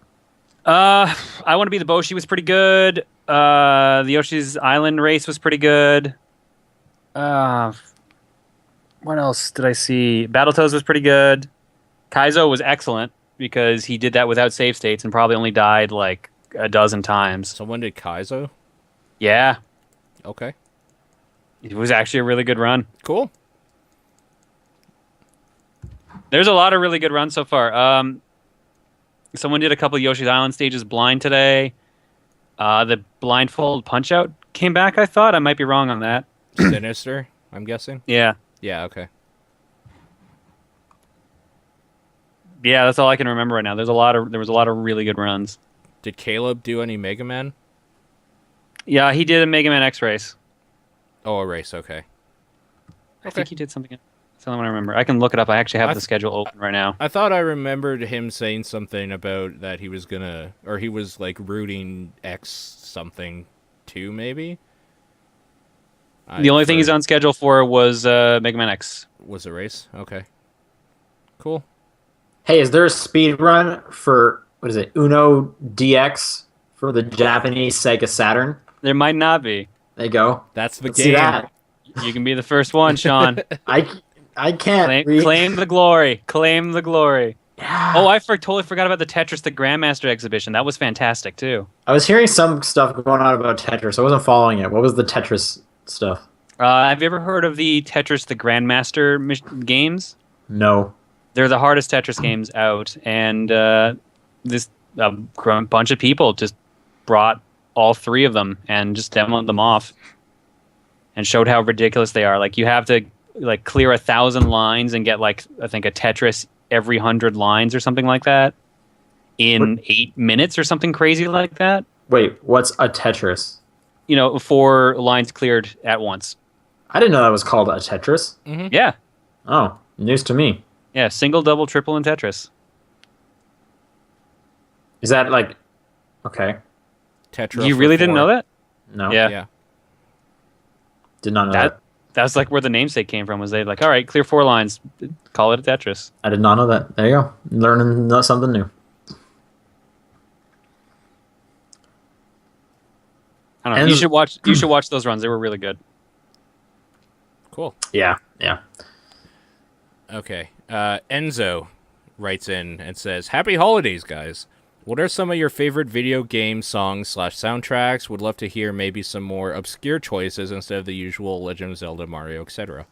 I Want to Be the Boshi was pretty good. The Yoshi's Island race was pretty good. What else did I see? Battletoads was pretty good. Kaizo was excellent because he did that without save states and probably only died like a dozen times. So when did Kaizo? Yeah, Okay. it was actually a really good run. Cool. There's a lot of really good runs so far. Someone did a couple of Yoshi's Island stages blind today. The blindfold punch out came back, I thought. I might be wrong on that. Sinister, I'm guessing. Yeah. Yeah, okay. Yeah, that's all I can remember right now. There was a lot of really good runs. Did Caleb do any Mega Man? Yeah, he did a Mega Man X race. Oh, a race, okay. I think he did something. That's the only one I remember. I can look it up. I actually have the schedule open right now. I thought I remembered him saying something about that he was gonna, or he was like rooting X something too, maybe? The only thing he's on schedule for was Mega Man X. Was a race? Okay. Cool. Hey, is there a speed run for, what is it, Uno DX for the Japanese Sega Saturn? There might not be. There you go. That's the Let's game. see that. You can be the first one, Sean. I can't Claim the glory. Claim the glory. Yeah. Oh, I totally forgot about the Tetris the Grandmaster exhibition. That was fantastic, too. I was hearing some stuff going on about Tetris. I wasn't following it. What was the Tetris stuff? Have you ever heard of the Tetris the Grandmaster games? No. They're the hardest Tetris games out, and this bunch of people just brought all 3 of them and just demoed them off and showed how ridiculous they are. Like, you have to like clear 1,000 lines and get like, I think, a Tetris every 100 lines or something like that in 8 minutes or something crazy like that. Wait, what's a Tetris? 4 lines cleared at once. I didn't know that was called a Tetris. Mm-hmm. Yeah. Oh, news to me. Yeah, single, double, triple, and Tetris. Is that like, okay? Tetra. You for really didn't 4. know that? No. Yeah. Yeah. Did not know that. That's like where the namesake came from. Was they like, all right, clear 4 lines, call it a Tetris. I did not know that. There you go. Learning something new. I don't know. You should watch those runs. They were really good. Cool. Yeah. Okay. Enzo writes in and says, "Happy holidays, guys. What are some of your favorite video game songs / soundtracks? Would love to hear maybe some more obscure choices instead of the usual Legend of Zelda, Mario, etc."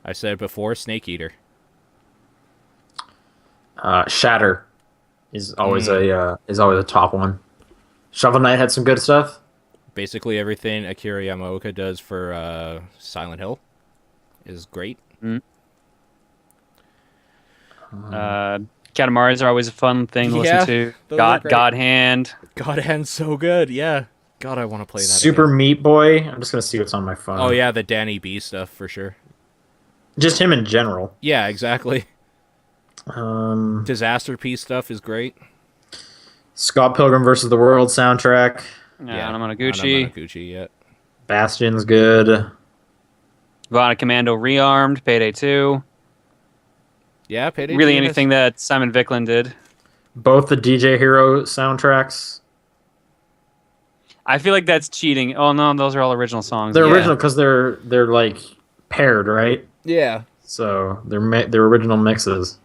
I said it before, Snake Eater. Shatter is always a top one. Shovel Knight had some good stuff. Basically everything Akira Yamaoka does for Silent Hill is great. Katamari's are always a fun thing to listen to. God Hand. God Hand's so good, yeah. God, I want to play that Super again. Meat Boy. I'm just gonna see what's on my phone. Oh yeah, the Danny B stuff for sure. Just him in general. Yeah, exactly. Disaster Piece stuff is great. Scott Pilgrim versus the World soundtrack. Yeah, Anamanaguchi. Anamanaguchi, yeah. Bastion's good. Vana Commando Rearmed. Payday 2. Yeah, Payday Really 2 has- anything that Simon Viklund did. Both the DJ Hero soundtracks. I feel like that's cheating. Oh no, those are all original songs. They're Yeah. original because they're like paired, right? Yeah. So they're original mixes.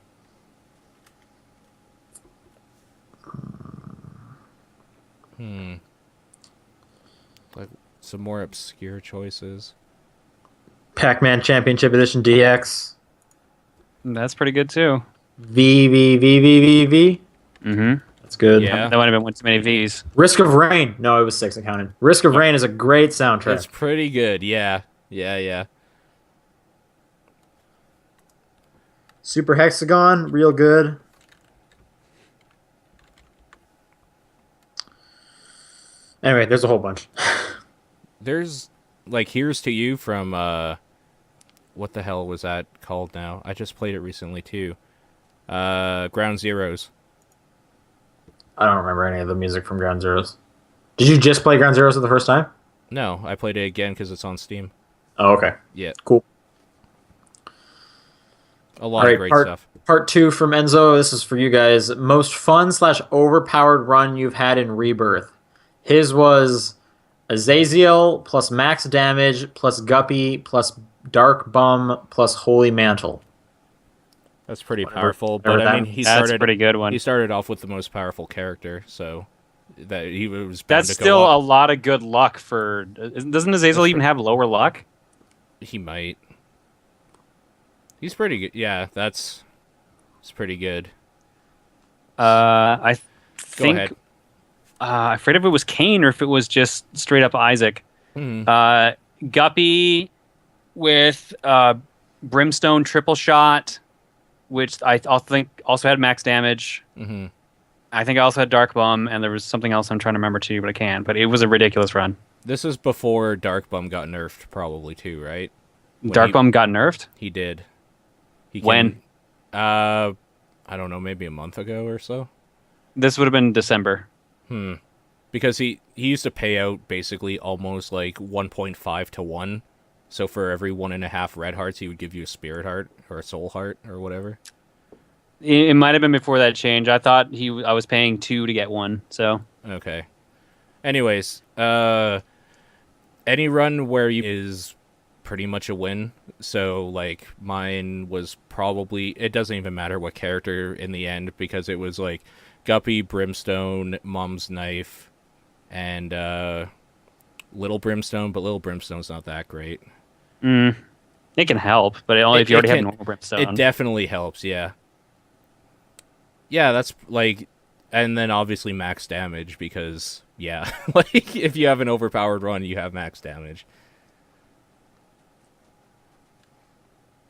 Like some more obscure choices. Pac-Man Championship Edition DX. That's pretty good too. V V V V V V. Mm-hmm. That's good. Yeah. That might have been one too many V's. Risk of Rain. No, it was 6 accounting. Risk of Rain is a great soundtrack. It's pretty good. Yeah. Yeah. Super Hexagon, real good. Anyway, there's a whole bunch. There's like Here's to You from what the hell was that called now? I just played it recently too. Ground Zeroes. I don't remember any of the music from Ground Zeroes. Did you just play Ground Zeroes for the first time? No, I played it again because it's on Steam. Oh, okay. Yeah. Cool. A lot of great stuff. Part 2 from Enzo. This is for you guys. Most fun / overpowered run you've had in Rebirth. His was Azazel plus max damage plus Guppy plus Dark Bum plus Holy Mantle. That's pretty powerful, but whatever I mean, That's a pretty good one. He started off with the most powerful character, so that he was bound That's to still go a up. lot of good luck for. Doesn't Azazel even have lower luck? He might. He's pretty good. Yeah, it's pretty good. I Go think. ahead. I forget if it was Kane or if it was just straight up Isaac. Guppy with Brimstone triple shot, which I think also had max damage. Mm-hmm. I think I also had Dark Bum, and there was something else I'm trying to remember too, but I can't. But it was a ridiculous run. This is before Dark Bum got nerfed, probably too, right? Dark Bum got nerfed? He did. When? I don't know, maybe a month ago or so. This would have been December. Because he used to pay out basically almost like 1.5 to 1. So for every 1.5 red hearts, he would give you a spirit heart or a soul heart or whatever. It might have been before that change. I thought I was paying 2 to get 1. So Okay. Anyways, any run where you is pretty much a win. So like mine was probably, it doesn't even matter what character in the end, because it was like Guppy, Brimstone, Mom's Knife, and Little Brimstone, but Little Brimstone's not that great. it can help, but only if you already have normal Brimstone. It definitely helps, yeah. Yeah, that's like, and then obviously max damage, because yeah, like if you have an overpowered run, you have max damage.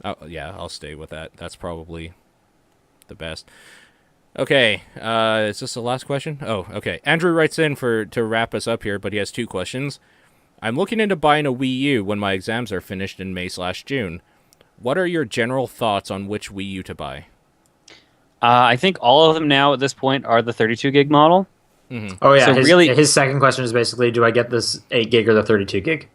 Oh, yeah, I'll stay with that. That's probably the best. Okay, is this the last question? Oh, okay. Andrew writes in to wrap us up here, but he has 2 questions. I'm looking into buying a Wii U when my exams are finished in May/June. What are your general thoughts on which Wii U to buy? I think all of them now at this point are the 32 gig model. Mm-hmm. Oh, yeah. So his second question is basically, do I get this 8 gig or the 32 gig?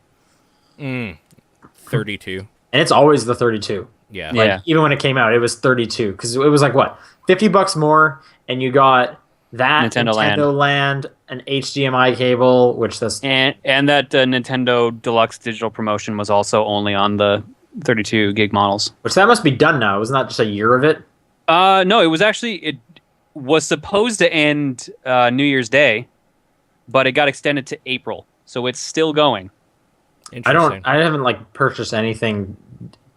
32. And it's always the 32. Yeah. Yeah. Even when it came out, it was 32. Because it was like, what, $50 more, and you got that Nintendo Land, an HDMI cable, which that's... And that Nintendo Deluxe Digital Promotion was also only on the 32 gig models. Which that must be done now. Wasn't that just a year of it? No, it was supposed to end New Year's Day, but it got extended to April, so it's still going. I haven't like purchased anything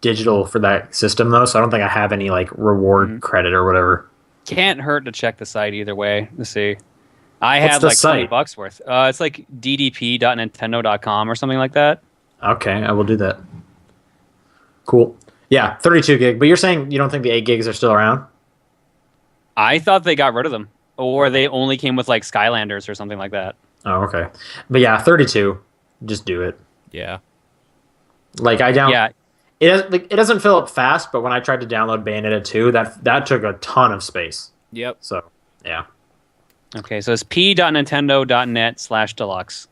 digital for that system though, so I don't think I have any like reward credit or whatever. Can't hurt to check the site either way to see. I What's had the like site? $20 worth. It's like ddp.nintendo.com or something like that. Okay, I will do that. Cool. Yeah, 32 gig. But you're saying you don't think the 8 gigs are still around? I thought they got rid of them, or they only came with like Skylanders or something like that. Oh, okay. But yeah, 32. Just do it. Yeah. Like I don't. Yeah. It doesn't fill up fast, but when I tried to download Bayonetta 2, that took a ton of space. Yep. So yeah. Okay, so it's p.nintendo.net/deluxe.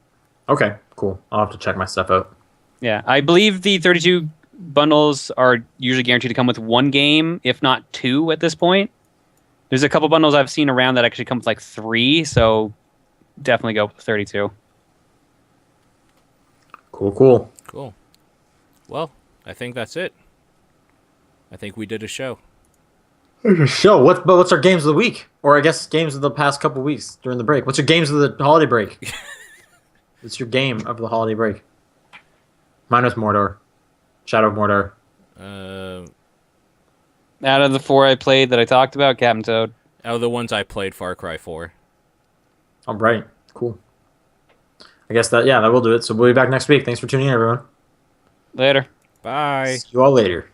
Okay, cool. I'll have to check my stuff out. Yeah, I believe the 32 bundles are usually guaranteed to come with 1 game, if not 2 at this point. There's a couple bundles I've seen around that actually come with like 3, so definitely go with 32. Cool. Cool. Well, I think that's it. I think we did a show. Show what's our games of the week, or I guess games of the past couple weeks during the break? What's your games of the holiday break? What's your game of the holiday break? Mine was Mordor, Shadow of Mordor. Out of the 4 I played that I talked about, Captain Toad. Out of the ones I played, Far Cry 4. All right, cool. I guess that will do it. So we'll be back next week. Thanks for tuning in, everyone. Later. Bye. See you all later.